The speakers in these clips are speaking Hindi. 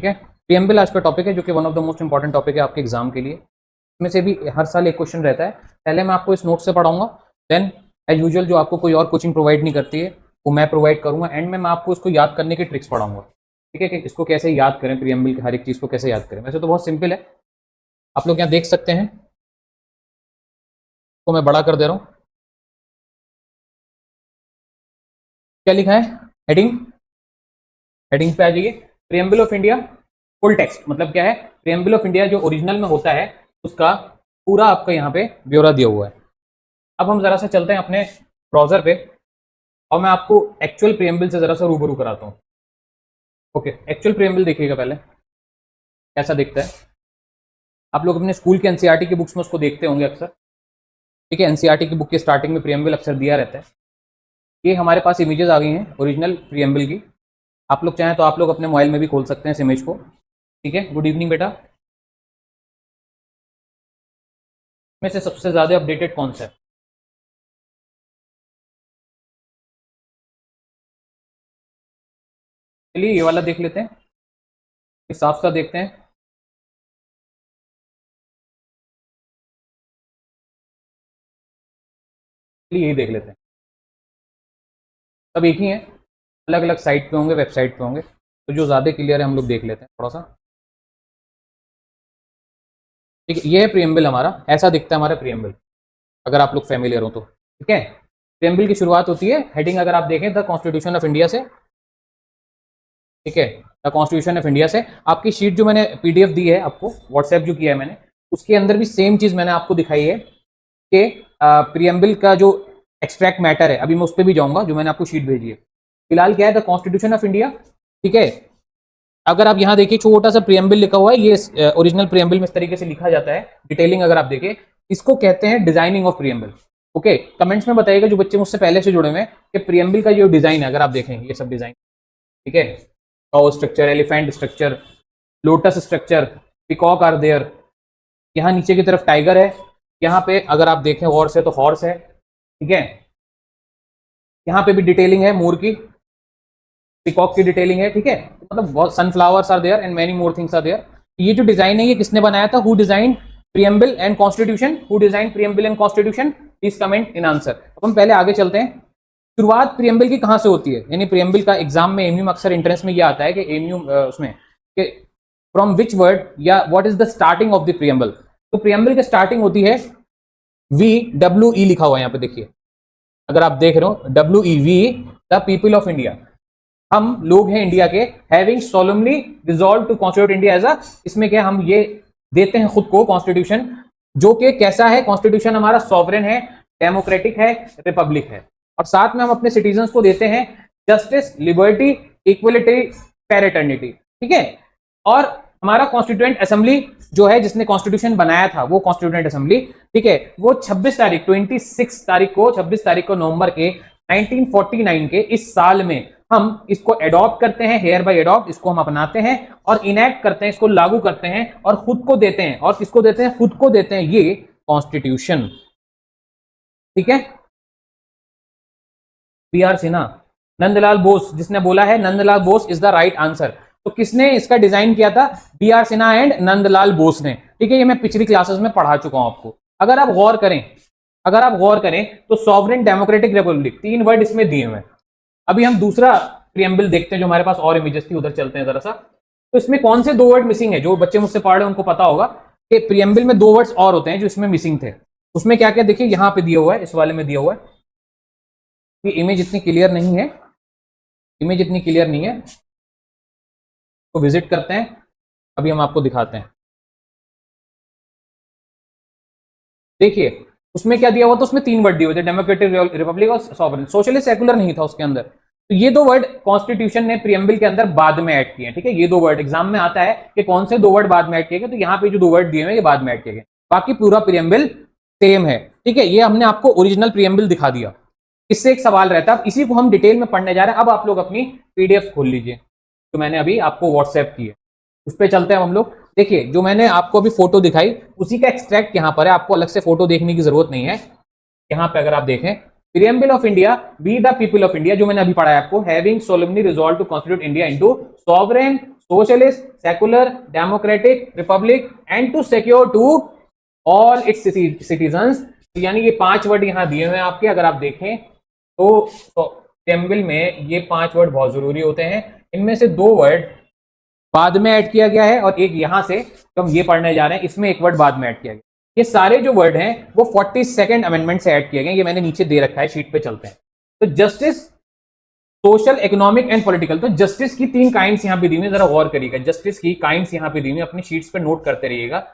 ठीक है। प्रीएम्बल आज का टॉपिक है जो कि one of the most important topic है आपके एग्जाम के लिए। इसमें से भी हर साल एक क्वेश्चन रहता है। पहले मैं आपको इस नोट से पढ़ाऊंगा, देन एज यूजुअल जो आपको कोई और कोचिंग प्रोवाइड नहीं करती है वो मैं प्रोवाइड करूंगा। एंड में मैं आपको इसको याद करने की ट्रिक्स पढ़ाऊंगा, ठीक है, कि इसको कैसे याद करें, प्रीएम्बल की हर एक चीज़ को कैसे याद करें। वैसे तो बहुत सिंपल है, आप लोग यहाँ देख सकते हैं, तो मैं बड़ा कर दे रहा हूँ। क्या लिखा है हेडिंग, हेडिंग पे आ जाइए। Preamble of India full text मतलब क्या है, प्रीएम्बल ऑफ इंडिया जो ओरिजिनल में होता है उसका पूरा आपका यहाँ पे ब्यौरा दिया हुआ है। अब हम जरा सा चलते हैं अपने ब्राउजर पे और मैं आपको एक्चुअल प्रीएम्बल से जरा सा रूबरू कराता हूँ। ओके, एक्चुअल प्रीएम्बल देखिएगा पहले कैसा दिखता है। आप लोग अपने स्कूल के एनसीईआरटी की बुक्स में उसको देखते होंगे अक्सर, ठीक है। एनसीईआरटी की बुक के स्टार्टिंग में प्रीएम्बल अक्सर दिया रहता है। ये हमारे पास इमेजेस आ गई हैं ओरिजिनल प्रीएम्बल की। आप लोग चाहें तो आप लोग अपने मोबाइल में भी खोल सकते हैं इस इमेज को, ठीक है। गुड इवनिंग बेटा। में से सबसे ज्यादा अपडेटेड कौन सा है? चलिए ये वाला देख लेते हैं, साफ साफ देखते हैं। चलिए यही देख लेते हैं। सब एक ही है, अलग अलग साइट पे होंगे, वेबसाइट पे होंगे, तो जो ज़्यादा क्लियर है हम लोग देख लेते हैं थोड़ा सा। ठीक है, ये है प्रीएम्बल हमारा, ऐसा दिखता है हमारा प्रीएम्बल अगर आप लोग फैमिलियर हो तो, ठीक है। प्रीएम्बल की शुरुआत होती है, हेडिंग अगर आप देखें, द कॉन्स्टिट्यूशन ऑफ इंडिया से, ठीक है। द कॉन्स्टिट्यूशन ऑफ इंडिया से आपकी शीट जो मैंने पीडीएफ दी है आपको, व्हाट्सएप जो किया है मैंने, उसके अंदर भी सेम चीज़ मैंने आपको दिखाई है कि प्रीएम्बल का जो एक्सट्रैक्ट मैटर है, अभी मैं उस पर भी जाऊंगा, जो मैंने आपको शीट भेजी है। फिलहाल क्या है, द कॉन्स्टिट्यूशन ऑफ इंडिया, ठीक है। अगर आप यहाँ देखिए छोटा सा प्रीएम्बल लिखा हुआ है, ये ओरिजिनल प्रीएम्बल में इस तरीके से लिखा जाता है। डिटेलिंग अगर आप देखें, इसको कहते हैं designing of preamble. Okay, comments में बताइएगा जो बच्चे मुझसे पहले से जुड़े हुए हैं कि प्रीएम्बल का जो डिजाइन है, अगर आप देखें ये सब डिजाइन, ठीक है। Cow structure, elephant structure, lotus structure, peacock are there, यहाँ नीचे की तरफ टाइगर है, यहाँ पे अगर आप देखें हॉर्स है तो हॉर्स है, ठीक है। यहाँ पे भी डिटेलिंग है मोर की, पिकॉक की डिटेलिंग है, ठीक है। मतलब बहुत sunflowers are there and many more things are there. ये जो डिजाइन है ये किसने बनाया था, who design preamble and constitution, who design preamble and constitution, please comment in answer. अब हम पहले आगे चलते हैं। शुरुआत प्रीएम्बल की कहां से होती है, यानी प्रीएम्बल का एग्जाम में एमयू में अक्सर एंट्रेंस में ये आता है कि एमयू उसमें कि फ्रॉम विच वर्ड या what is the starting of the preamble. तो प्रीएम्बल की स्टार्टिंग होती है VWE, लिखा हुआ है यहाँ पे देखिए, अगर आप देख रहे हो WEV, the people of India, हम लोग हैं इंडिया के, having solemnly resolve to constitute India as a, इसमें क्या हम ये देते हैं खुद को कॉन्स्टिट्यूशन, जो कि कैसा है, कॉन्स्टिट्यूशन हमारा सॉवरेन है, डेमोक्रेटिक है, रिपब्लिक है, और साथ में हम अपने सिटीजन्स को देते हैं जस्टिस, लिबर्टी, इक्वलिटी, फेरेटर्निटी, ठीक है। और हमारा कॉन्स्टिट्यूएंट असेंबली जो है, जिसने कॉन्स्टिट्यूशन बनाया था, वो कॉन्स्टिट्यूएंट असेंबली, ठीक है, वो 26 तारीख को नवंबर के 1949 के इस साल में हम इसको एडॉप्ट करते हैं, हेयर बाय एडॉप्ट, इसको हम अपनाते हैं और इनैक्ट करते हैं, इसको लागू करते हैं और खुद को देते हैं, और किसको देते हैं, खुद को देते हैं, ये कॉन्स्टिट्यूशन, ठीक है। PR सिन्हा, नंदलाल बोस, जिसने बोला है Nandlal Bose is the right answer. तो किसने इसका डिजाइन किया था, PR सिन्हा एंड नंदलाल बोस ने, ठीक है। ये मैं पिछली क्लासेस में पढ़ा चुका हूं आपको। अगर आप गौर करें तो सॉवरेन, डेमोक्रेटिक, रिपब्लिक, 3 वर्ड इसमें दिए हुए हैं। अभी हम दूसरा प्रीएम्बल देखते हैं जो हमारे पास और इमेजेस थी, उधर चलते हैं जरा सा। तो इसमें कौन से 2 वर्ड मिसिंग है, जो बच्चे मुझसे पढ़ रहे हैं उनको पता होगा कि प्रीएम्बल में 2 वर्ड्स और होते हैं जो इसमें मिसिंग थे। उसमें क्या क्या देखिए, यहाँ पे दिया हुआ है, इस वाले में दिया हुआ है। ये इमेज इतनी क्लियर नहीं है, तो विजिट करते हैं, अभी हम आपको दिखाते हैं। देखिए उसमें क्या दिया हुआ था, उसमें 3 वर्ड दिए हुए थे, डेमोक्रेटिक, रिपब्लिक और सॉवरेन। सोशलिस्ट सेकुलर नहीं था उसके अंदर। तो ये 2 वर्ड कॉन्स्टिट्यूशन ने प्रीएम्बल के अंदर बाद में ऐड किए हैं, ठीक है। ये 2 वर्ड एग्जाम में आता है कि कौन से 2 वर्ड बाद में ऐड किए गए, तो यहाँ पे जो 2 वर्ड दिए हुए ये बाद में ऐड किए गए, बाकी पूरा प्रीएम्बल सेम है, ठीक है। ये हमने आपको ओरिजिनल प्रीएम्बल दिखा दिया। इससे एक सवाल रहता है, अब इसी को हम डिटेल में पढ़ने जा रहे हैं। अब आप लोग अपनी PDF खोल लीजिए, तो मैंने अभी आपको व्हाट्सएप की है, उस पर चलते हैं हम लोग। देखिए जो मैंने आपको अभी फोटो दिखाई, उसी का एक्सट्रैक्ट यहाँ पर है, आपको अलग से फोटो देखने की जरूरत नहीं है। यहाँ पे अगर आप देखें preamble of India, we the people of India, जो मैंने अभी पढ़ा है आपको, having solemnly resolve to constitute India into sovereign, socialist, secular, democratic republic and to secure to all its citizens. यानी ये 5 वर्ड यहां दिए हुए हैं आपके, अगर आप देखें तो प्रियम्बल में ये 5 वर्ड बहुत जरूरी होते हैं। इनमें से 2 वर्ड बाद में ऐड किया गया है और एक यहां से जो हम ये पढ़ने जा रहे हैं इसमें एक वर्ड बाद में ऐड किया गया। ये सारे जो वर्ड हैं वो 42nd अमेंडमेंट से ऐड किए गए, ये मैंने नीचे दे रखा है, शीट पे चलते हैं। तो justice, social, economic and political, तो जस्टिस की 3 काइंड्स यहां पे दी हुई, जरा गौर करिएगा, जस्टिस की काइंड्स यहां पे दी हुई, अपनी शीट्स पे नोट करते रहिएगा।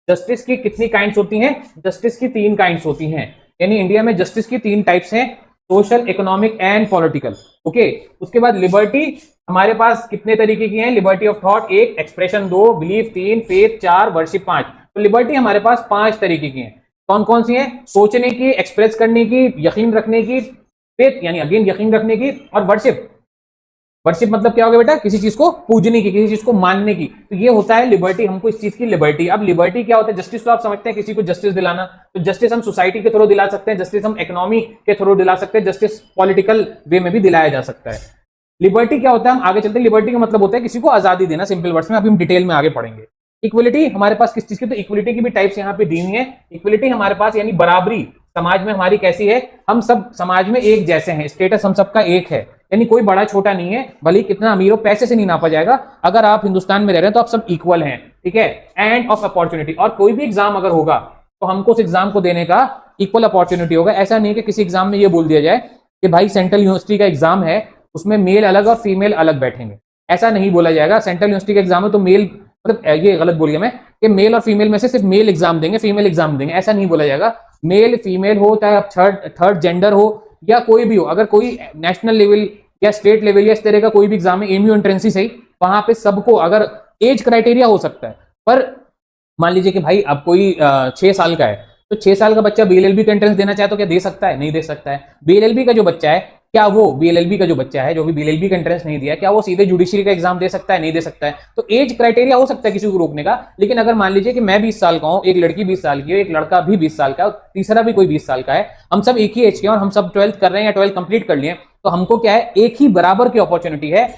जस्टिस की कितनी काइंड्स होती हैं? जस्टिस की 3 काइंड्स होती हैं, यानी इंडिया में जस्टिस की 3 टाइप्स हैं, social, economic and political. Okay, उसके बाद लिबर्टी हमारे पास कितने तरीके की हैं? Liberty of thought 1, expression 2, belief 3, faith 4, worship 5। तो लिबर्टी हमारे पास 5 तरीके की हैं। कौन कौन सी हैं? सोचने की, एक्सप्रेस करने की, यकीन रखने की, फेथ यानी अगेन यकीन रखने की, और वर्शिप। वर्शिप मतलब क्या होगा बेटा? किसी चीज को पूजने की, किसी चीज को मानने की। तो ये होता है लिबर्टी, हमको इस चीज की लिबर्टी। अब लिबर्टी क्या होता है? जस्टिस तो आप समझते हैं, किसी को जस्टिस दिलाना। तो जस्टिस हम सोसाइटी के थ्रू दिला सकते हैं, जस्टिस हम इकोनॉमी के थ्रू दिला सकते हैं, जस्टिस पॉलिटिकल वे में भी दिलाया जा सकता है। लिबर्टी क्या होता है? हम आगे चलते हैं। लिबर्टी का मतलब होता है किसी को आजादी देना, सिंपल वर्ड्स में, अभी हम डिटेल में आगे पढ़ेंगे। इक्वलिटी हमारे पास किस चीज की? तो इक्वलिटी की भी टाइप्स यहाँ पे दी हुई है। इक्वलिटी हमारे पास यानी बराबरी समाज में हमारी कैसी है? हम सब समाज में एक जैसे हैं, स्टेटस हम सबका एक है, यानी कोई बड़ा छोटा नहीं है, भले कितना अमीर हो, पैसे से नहीं नापा जाएगा। अगर आप हिंदुस्तान में रह रहे हैं तो आप सब इक्वल हैं, ठीक है। एंड ऑफ अपॉर्चुनिटी, और कोई भी एग्जाम अगर होगा तो हमको उस एग्जाम को देने का इक्वल अपॉर्चुनिटी होगा। ऐसा नहीं कि किसी एग्जाम में ये बोल दिया जाए कि भाई सेंट्रल यूनिवर्सिटी का एग्जाम है, उसमें मेल अलग और फीमेल अलग बैठेंगे, ऐसा नहीं बोला जाएगा। सेंट्रल यूनिवर्सिटी का एग्जाम है तो मेल, मतलब ये गलत बोल गया मैं, कि मेल और फीमेल में से सिर्फ मेल एग्जाम देंगे, फीमेल एग्जाम देंगे, ऐसा नहीं बोला जाएगा। मेल फीमेल हो, चाहे आप थर्ड जेंडर हो या कोई भी हो, अगर कोई नेशनल लेवल या स्टेट लेवल या इस तरह का कोई भी एग्जाम है, एमयू एंट्रेंसी से ही, वहां पे सबको, अगर एज क्राइटेरिया हो सकता है, पर मान लीजिए कि भाई अब कोई 6 साल का है, तो 6 साल का बच्चा बीएलएलबी का एंट्रेंस देना चाहे तो क्या दे सकता है? नहीं दे सकता है। बीएलएलबी का जो बच्चा है, क्या वो बीएलएलबी का जो बच्चा है, जो भी बीएलएलबी का एंट्रेंस नहीं दिया, क्या वो सीधे जुडिशरी का एग्जाम दे सकता है? नहीं दे सकता है। तो एज क्राइटेरिया हो सकता है किसी को रोकने का, लेकिन अगर मान लीजिए कि मैं 20 साल का हूं, एक लड़की 20 साल की है, एक लड़का भी 20 साल का है, तीसरा भी कोई 20 साल का है, हम सब एक ही एज के हैं और हम सब 12th कर रहे हैं या 12th कंप्लीट कर लिए, तो हमको क्या है? एक ही बराबर की अपॉर्चुनिटी है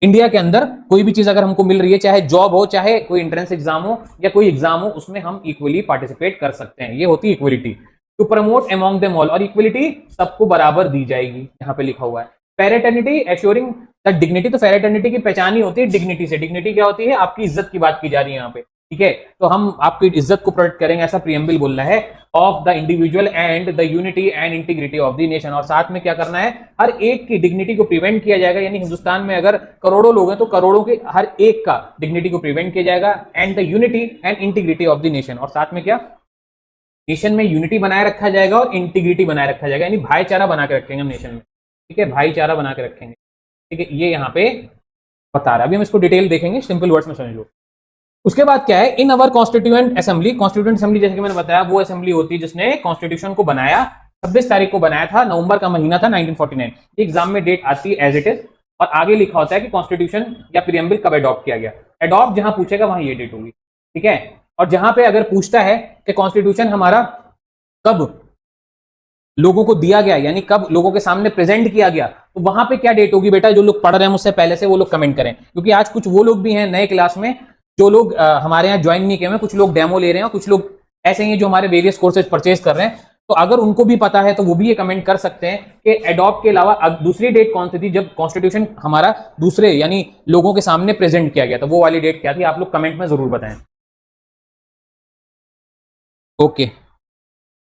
इंडिया के अंदर। कोई भी चीज अगर हमको मिल रही है, चाहे जॉब हो, चाहे कोई एंट्रेंस एग्जाम हो या कोई एग्जाम हो, उसमें हम इक्वली पार्टिसिपेट कर सकते हैं। ये होती है equality. To promote among them all, और इक्वलिटी सबको बराबर दी जाएगी, यहाँ पे लिखा हुआ है। फेरेटर्निटी एश्योरिंग द डिग्निटी, तो फेरेटर्निटी की पहचान ही होती है डिग्निटी से। डिग्निटी क्या होती है? आपकी इज्जत की बात की जा रही है यहाँ पे, ठीक है। तो हम आपकी इज्जत को प्रोटेक्ट करेंगे, ऐसा प्रियम्बल बोल रहा है, of the individual and the unity and integrity of the nation. और साथ में क्या करना है? हर एक की डिग्निटी को प्रिवेंट किया जाएगा, यानी हिंदुस्तान में अगर करोड़ों लोग हैं तो करोड़ों के हर एक का डिग्निटी को प्रिवेंट किया जाएगा, and the unity and integrity of the nation. और साथ में क्या? नेशन में यूनिटी बनाए रखा जाएगा और इंटीग्रिटी बनाए रखा जाएगा, यानी भाईचारा बना के रखेंगे हम नेशन में, ठीक है, भाईचारा बना के रखेंगे, ठीक है। ये यहाँ पे बता रहा है, अभी हम इसको डिटेल देखेंगे, सिंपल वर्ड्स में समझ लो। उसके बाद क्या है? इन अवर कॉन्स्टिट्यूएंट असेंबली, कॉन्स्टिट्यूएंट असेंबली जैसे कि मैंने बताया वो असेंबली होती है जिसने कॉन्स्टिट्यूशन को बनाया। 26 तारीख को बनाया था, नवंबर का महीना था 1949। एग्जाम में डेट आती है एज इट इज, और आगे लिखा होता है कि कॉन्स्टिट्यूशन या प्रियम्बल कब अडॉप्ट किया गया। अडॉप्ट जहां पूछेगा वहां ये डेट होगी, ठीक है। और जहां पे अगर पूछता है कि कॉन्स्टिट्यूशन हमारा कब लोगों को दिया गया, यानी कब लोगों के सामने प्रेजेंट किया गया, तो वहां पे क्या डेट होगी बेटा? जो लोग पढ़ रहे हैं मुझसे पहले से वो लोग कमेंट करें, क्योंकि आज कुछ वो लोग भी हैं नए क्लास में जो लोग हमारे यहाँ ज्वाइन नहीं किए हुए, कुछ लोग डेमो ले रहे हैं और कुछ लोग ऐसे ही हैं जो हमारे वेरियस कोर्सेज परचेज कर रहे हैं। तो अगर उनको भी पता है तो वो भी ये कमेंट कर सकते हैं कि एडॉप्ट के अलावा दूसरी डेट कौन सी थी जब कॉन्स्टिट्यूशन हमारा दूसरे यानी लोगों के सामने प्रेजेंट किया गया था, वो वाली डेट क्या थी? आप लोग कमेंट में जरूर बताएं। ओके,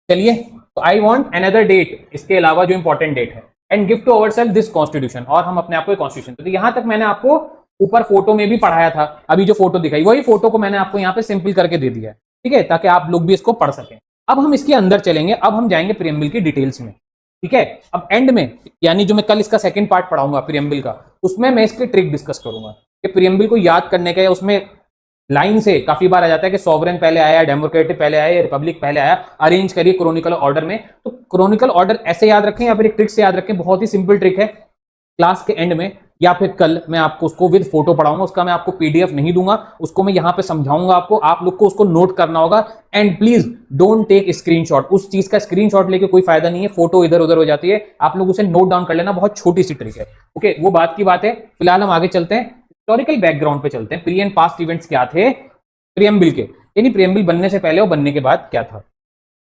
चलिए, तो आई वॉन्ट अनदर डेट, इसके अलावा जो इंपॉर्टेंट डेट है, and give to ourselves this constitution, और हम अपने आप को कॉन्स्टिट्यूशन। तो यहां तक मैंने आपको ऊपर फोटो में भी पढ़ाया था, अभी जो फोटो दिखाई वही फोटो को मैंने आपको यहाँ पे सिंपल करके दे दिया है, ठीक है, ताकि आप लोग भी इसको पढ़ सकें। अब हम इसके अंदर चलेंगे, अब हम जाएंगे प्रियम्बल की डिटेल्स में, ठीक है। अब एंड में, यानी जो मैं कल इसका सेकंड पार्ट पढ़ाऊंगा प्रियम्बल का, उसमें मैं इसके ट्रिक डिस्कस करूंगा कि प्रियम्बल को याद करने का, उसमें लाइन से काफी बार आ जाता है कि सॉवरेन पहले आया, डेमोक्रेटिक पहले आया, रिपब्लिक पहले आया, अरेंज करिए क्रोनिकल ऑर्डर में। तो क्रोनिकल ऑर्डर ऐसे याद रखें या फिर एक ट्रिक से याद रखें, बहुत ही सिंपल ट्रिक है। क्लास के एंड में या फिर कल मैं आपको उसको विद फोटो पढ़ाऊंगा, उसका मैं आपको पीडीएफ नहीं दूंगा, उसको मैं यहाँ पे समझाऊंगा आपको, आप लोग को उसको नोट करना होगा। And please don't take screenshot, उस चीज का स्क्रीनशॉट लेके कोई फायदा नहीं है, फोटो इधर उधर हो जाती है, आप लोग उसे नोट डाउन कर लेना, बहुत छोटी सी ट्रिक है। ओके, वो बात की बात है। फिलहाल हम आगे चलते हैं, हिस्टोरिकल बैकग्राउंड पे चलते हैं, प्री एंड पास्ट इवेंट्स क्या थे प्रियम्बल के, यानी प्रियम्बल बनने से पहले और बनने के बाद क्या था।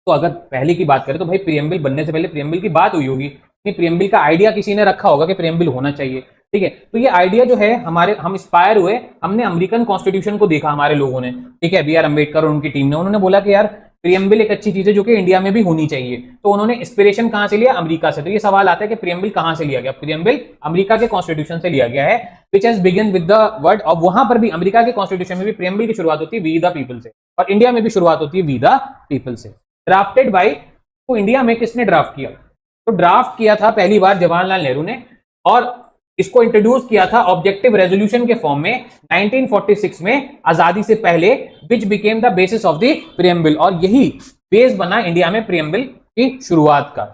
तो अगर पहले की बात करें तो भाई प्रियम्बल बनने से पहले प्रियम्बल की बात हुई होगी, प्रियम्बल का आइडिया किसी ने रखा होगा कि प्रियम्बल होना चाहिए, ठीक है। तो ये आइडिया जो है हमारे, हम इंस्पायर हुए, हमने अमेरिकन कॉन्स्टिट्यूशन को देखा हमारे लोगों ने, ठीक है, बी आर अम्बेडकर और उनकी टीम ने, उन्होंने बोला कि यार प्रियम्बल एक अच्छी चीज है जो कि इंडिया में भी होनी चाहिए। तो उन्होंने इंस्पिरेशन कहां से लिया, अमेरिका से। तो ये सवाल आता है कि प्रियम्बल कहां से लिया गया, प्रियम्बल अमेरिका के कॉन्स्टिट्यूशन से लिया गया है, which has begin with the word, और वहां पर भी अमेरिका के कॉन्स्टिट्यूशन में भी प्रियम्बल की शुरुआत होती है वी द पीपल से, और इंडिया में भी शुरुआत होती है वी द पीपल से। ड्राफ्टेड बाई, तो इंडिया में किसने ड्राफ्ट किया, तो ड्राफ्ट किया था पहली बार जवाहरलाल नेहरू ने, और इसको इंट्रोड्यूस किया था ऑब्जेक्टिव रेजोल्यूशन के फॉर्म में 1946 में, आजादी से पहले, which became the basis of the preamble, और यही बेस बना इंडिया में प्रियम्बल की शुरुआत का।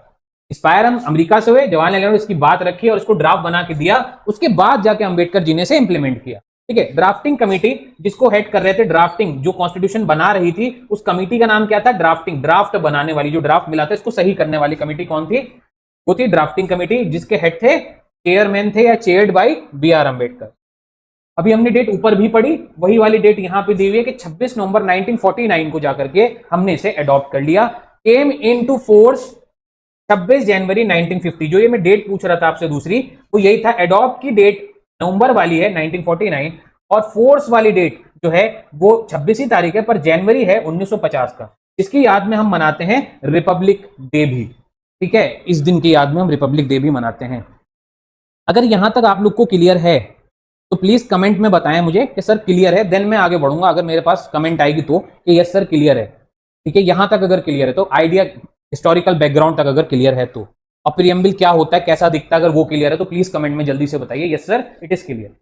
इंस्पायर हम अमेरिका से हुए, जवाहरलाल नेहरू ने इसकी बात रखी और इसको ड्राफ्ट बना के दिया, उसके बाद जाके अंबेडकर जी ने इसे इंप्लीमेंट किया, ठीक है। ड्राफ्टिंग कमेटी जिसको हेड कर रहे थे, ड्राफ्टिंग जो कॉन्स्टिट्यूशन बना रही थी, उस कमेटी का नाम क्या था, ड्राफ्टिंग, ड्राफ्ट बनाने वाली, जो ड्राफ्ट मिला था इसको सही करने वाली कमेटी कौन थी, वो थी ड्राफ्टिंग कमेटी, जिसके हेड थे, चेयरमैन थे या chaired by B R Ambedkar. अभी हमने डेट ऊपर भी पढ़ी, वही वाली डेट यहां पे दी हुई है कि 26 नवंबर 1949 को जाकर के हमने इसे अडॉप्ट कर लिया। केम इनटू फोर्स 26 जनवरी 1950, जो ये मैं डेट पूछ रहा था आपसे दूसरी, वो यही था, अडॉप्ट की डेट नवंबर वाली है 1949, और फोर्स वाली डेट जो है वो 26 ही तारीख है, पर जनवरी है 1950 का। इसकी याद में हम मनाते हैं रिपब्लिक डे भी, ठीक है, इस दिन की याद में हम रिपब्लिक डे भी मनाते हैं। अगर यहां तक आप लोग को क्लियर है तो प्लीज कमेंट में बताएं मुझे कि सर क्लियर है, देन मैं आगे बढ़ूंगा, अगर मेरे पास कमेंट आएगी तो कि यस सर क्लियर है, ठीक है। यहां तक अगर क्लियर है तो आइडिया, हिस्टोरिकल बैकग्राउंड तक अगर क्लियर है तो, और प्रियम्बल क्या होता है, कैसा दिखता है, अगर वो क्लियर है तो प्लीज कमेंट में जल्दी से बताइए yes sir it is clear.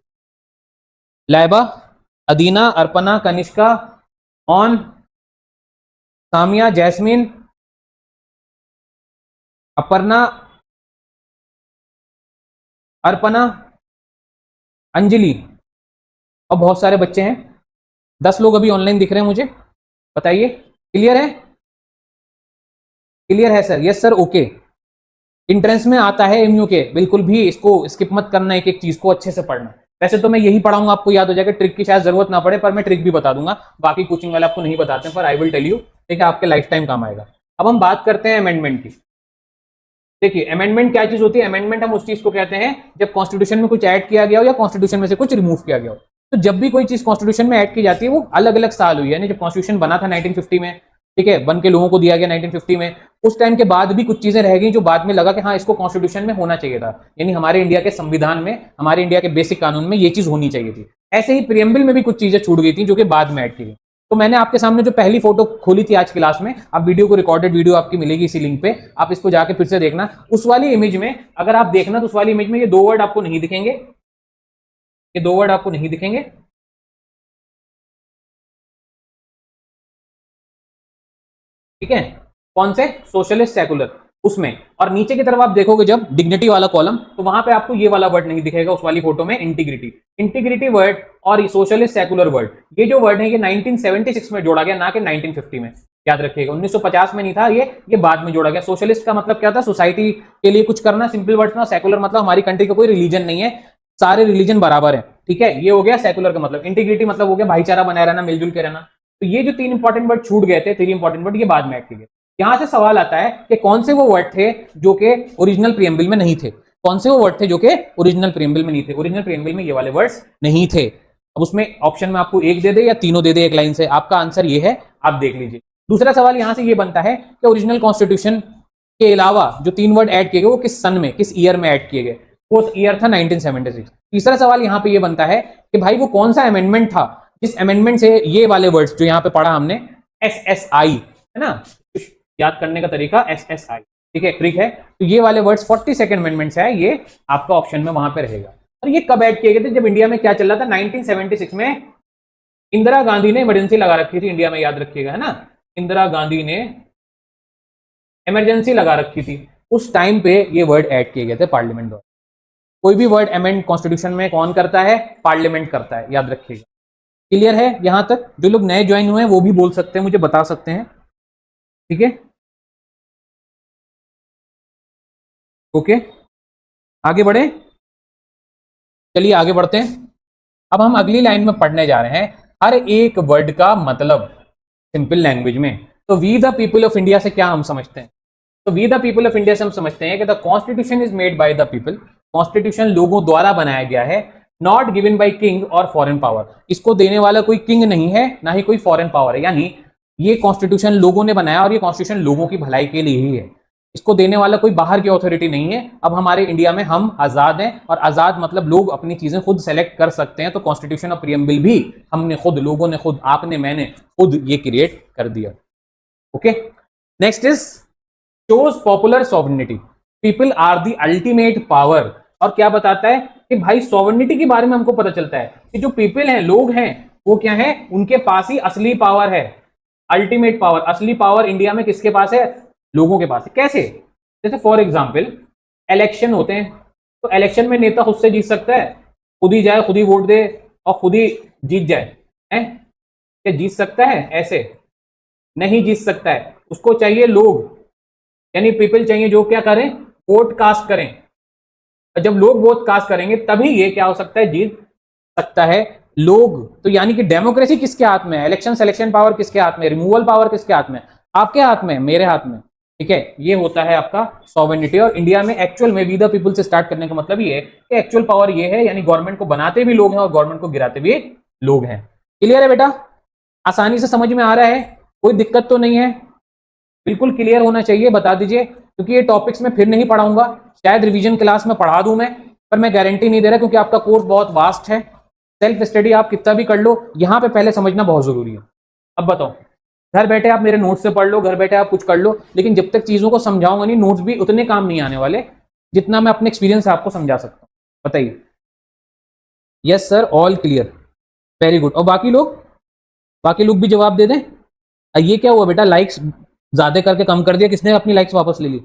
Laiba, Adina, Arpana, Kanishka, ऑन, सामिया, जैस्मिन, अपर्णा, अर्पणा, अंजलि, और बहुत सारे बच्चे हैं, 10 लोग अभी ऑनलाइन दिख रहे हैं मुझे, बताइए क्लियर है, क्लियर है sir, yes sir okay. Entrance में आता है एमयू के, बिल्कुल भी इसको स्किप मत करना, एक एक चीज को अच्छे से पढ़ना। वैसे तो मैं यही पढ़ाऊंगा, आपको याद हो जाएगा, ट्रिक की शायद जरूरत ना पड़े, पर मैं ट्रिक भी बता दूंगा, बाकी कोचिंग वाले आपको नहीं बताते हैं, पर आई विल टेल यू, ठीक है, आपके लाइफ टाइम काम आएगा। अब हम बात करते हैं अमेंडमेंट की। देखिए अमेंडमेंट क्या चीज होती है, अमेंडमेंट हम उस चीज को कहते हैं जब कॉन्स्टिट्यूशन में कुछ ऐड किया गया हो या कॉन्स्टिट्यूशन में से कुछ रिमूव किया गया हो। तो जब भी कोई चीज कॉन्स्टिट्यूशन में ऐड की जाती है वो अलग अलग साल हुई है, यानी जब कॉन्स्टिट्यूशन बना था 1950 में, ठीक है, बन के लोगों को दिया गया 1950 में, उस टाइम के बाद भी कुछ चीजें रह गई जो बाद में लगा कि हाँ इसको कॉन्स्टिट्यूशन में होना चाहिए था, यानी हमारे इंडिया के संविधान में, हमारे इंडिया के बेसिक कानून में ये चीज होनी चाहिए थी। ऐसे ही प्रियम्बल में भी कुछ चीजें छूट गई थी जो कि बाद में ऐड की गई। तो मैंने आपके सामने जो पहली फोटो खोली थी आज क्लास में, आप वीडियो को, रिकॉर्डेड वीडियो आपकी मिलेगी इसी लिंक पे, आप इसको जाके फिर से देखना। उस वाली इमेज में अगर आप देखना तो उस वाली इमेज में ये 2 वर्ड आपको नहीं दिखेंगे, ये 2 वर्ड आपको नहीं दिखेंगे, ठीक है, कौन से, सोशलिस्ट सेकुलर, उसमें। और नीचे की तरफ आप देखोगे जब डिग्निटी वाला कॉलम, तो वहां पे आपको ये वाला वर्ड नहीं दिखेगा उस वाली फोटो में, इंटीग्रिटी। इंटीग्रिटी वर्ड और सोशलिस्ट सेकुलर वर्ड, ये जो वर्ड है ये 1976 में जोड़ा गया, ना कि 1950 में, याद रखिएगा। 1950 में नहीं था ये बाद में जोड़ा गया। सोशलिस्ट का मतलब क्या था, सोसाइटी के लिए कुछ करना, सिंपल वर्ड्स में। सेकुलर मतलब हमारी कंट्री का कोई रिलीजन नहीं है, सारे रिलीजन बराबर है, ठीक है, ये हो गया सेकुलर का मतलब। इंटीग्रिटी मतलब हो गया भाईचारा बनाए रहना, मिलजुल के रहना। तो ये जो 3 इंपॉर्टेंट वर्ड छूट गए थे, 3 इंपॉर्टेंट वर्ड, ये बाद में ऐड किए गए। यहां से सवाल आता है कि कौन से वो वर्ड थे जो कि ओरिजिनल प्रियम्बल में नहीं थे, कौन से वो वर्ड थे जो कि ओरिजिनल प्रियम्बल में नहीं थे। ओरिजिनल प्रियम्बल में ये वाले वर्ड्स नहीं थे। अब उसमें ऑप्शन में आपको एक दे दे या तीनों दे दे एक लाइन से, आपका आंसर ये है, आप देख लीजिए। दूसरा सवाल यहां से ये बनता है कि ओरिजिनल कॉन्स्टिट्यूशन के अलावा जो 3 वर्ड ऐड किए गए वो किस सन में, किस ईयर में ऐड किए गए, वो ईयर था 1976। तीसरा सवाल यहां पर यह बनता है कि भाई वो कौन सा अमेंडमेंट था जिस अमेंडमेंट से ये वाले वर्ड्स जो यहां पे पढ़ा हमने, SSI है ना, याद करने का तरीका SSI, ठीक है, ट्रिक है। तो ये वाले वर्ड्स 42nd अमेंडमेंट से है, ये आपका ऑप्शन में वहां पे रहेगा। और ये कब ऐड किए गए थे, जब इंडिया में क्या चल रहा था, 1976 में इंदिरा गांधी ने इमरजेंसी लगा रखी थी इंडिया में, याद रखिएगा, है ना, इंदिरा गांधी ने इमरजेंसी लगा रखी थी, उस टाइम पे ये वर्ड ऐड किए गए थे पार्लियामेंट द्वारा। कोई भी वर्ड अमेंड कॉन्स्टिट्यूशन में कौन करता है? पार्लियामेंट करता है, याद रखिएगा। क्लियर है यहां तक? जो लोग नए ज्वाइन हुए हैं वो भी बोल सकते हैं, मुझे बता सकते हैं, ठीक है? ओके, आगे बढ़े, चलिए आगे बढ़ते हैं। अब हम अगली लाइन में पढ़ने जा रहे हैं हर एक वर्ड का मतलब सिंपल लैंग्वेज में। तो we the people of India से क्या हम समझते हैं? तो we the people of India से हम समझते हैं कि the constitution is made by the people. Constitution लोगों द्वारा बनाया गया है, नॉट गिवन बाय किंग और फॉरेन पावर। इसको देने वाला कोई किंग नहीं है, ना ही कोई फॉरेन पावर है, यानी ये कॉन्स्टिट्यूशन लोगों ने बनाया और ये कॉन्स्टिट्यूशन लोगों की भलाई के लिए ही है। इसको देने वाला कोई बाहर की अथॉरिटी नहीं है। अब हमारे इंडिया में हम आजाद हैं, और आजाद मतलब लोग अपनी चीजें खुद सेलेक्ट कर सकते हैं। तो कॉन्स्टिट्यूशन और प्रीएम्बल भी हमने खुद, लोगों ने खुद, आपने, मैंने खुद ये क्रिएट कर दिया। Okay, next is shows popular sovereignty. People are the ultimate power. और क्या बताता है कि भाई सॉवरेनिटी के बारे में हमको पता चलता है कि जो पीपल हैं, लोग हैं, वो क्या है, उनके पास ही असली पावर है। अल्टीमेट पावर, असली पावर इंडिया में किसके पास है? लोगों के पास है। कैसे? जैसे फॉर एग्जाम्पल इलेक्शन होते हैं, तो इलेक्शन में नेता खुद से जीत सकता है? खुद ही जाए, खुद ही वोट दे और खुद ही जीत जाए, है? क्या जीत सकता है? ऐसे नहीं जीत सकता है। उसको चाहिए लोग, यानी पीपल चाहिए जो क्या करें, वोट कास्ट करें। और जब लोग वोट कास्ट करेंगे तभी ये क्या हो सकता है, जीत सकता है। लोग, तो यानी कि डेमोक्रेसी किसके हाथ में है? इलेक्शन सिलेक्शन पावर किसके हाथ में? रिमूवल पावर किसके हाथ में? आपके हाथ में, मेरे हाथ में, ठीक है? ये होता है आपका सॉवरेनिटी। और इंडिया में एक्चुअल में वी द पीपल से स्टार्ट करने का मतलब ये है कि एक्चुअल पावर ये है, यानी गवर्नमेंट को बनाते भी लोग हैं और गवर्नमेंट को गिराते भी लोग हैं। क्लियर है बेटा? आसानी से समझ में आ रहा है? कोई दिक्कत तो नहीं है? बिल्कुल क्लियर होना चाहिए, बता दीजिए, क्योंकि ये टॉपिक्स में फिर नहीं पढ़ाऊंगा। शायद रिवीजन क्लास में पढ़ा दूं मैं, पर मैं गारंटी नहीं दे रहा, क्योंकि आपका कोर्स बहुत वास्ट है। सेल्फ स्टडी आप कितना भी कर लो, यहां पे पहले समझना बहुत जरूरी है। अब बताओ, घर बैठे आप मेरे नोट्स से पढ़ लो, घर बैठे आप कुछ कर लो, लेकिन जब तक चीजों को समझाऊंगा नहीं, नोट्स भी उतने काम नहीं आने वाले जितना मैं अपने एक्सपीरियंस से आपको समझा सकता हूं। बताइए। Yes sir, all clear, very good. और बाकी लोग भी जवाब दे दें। ये क्या हुआ बेटा, लाइक्स ज्यादा करके कम कर दिया, किसने अपनी लाइक्स वापस ले ली?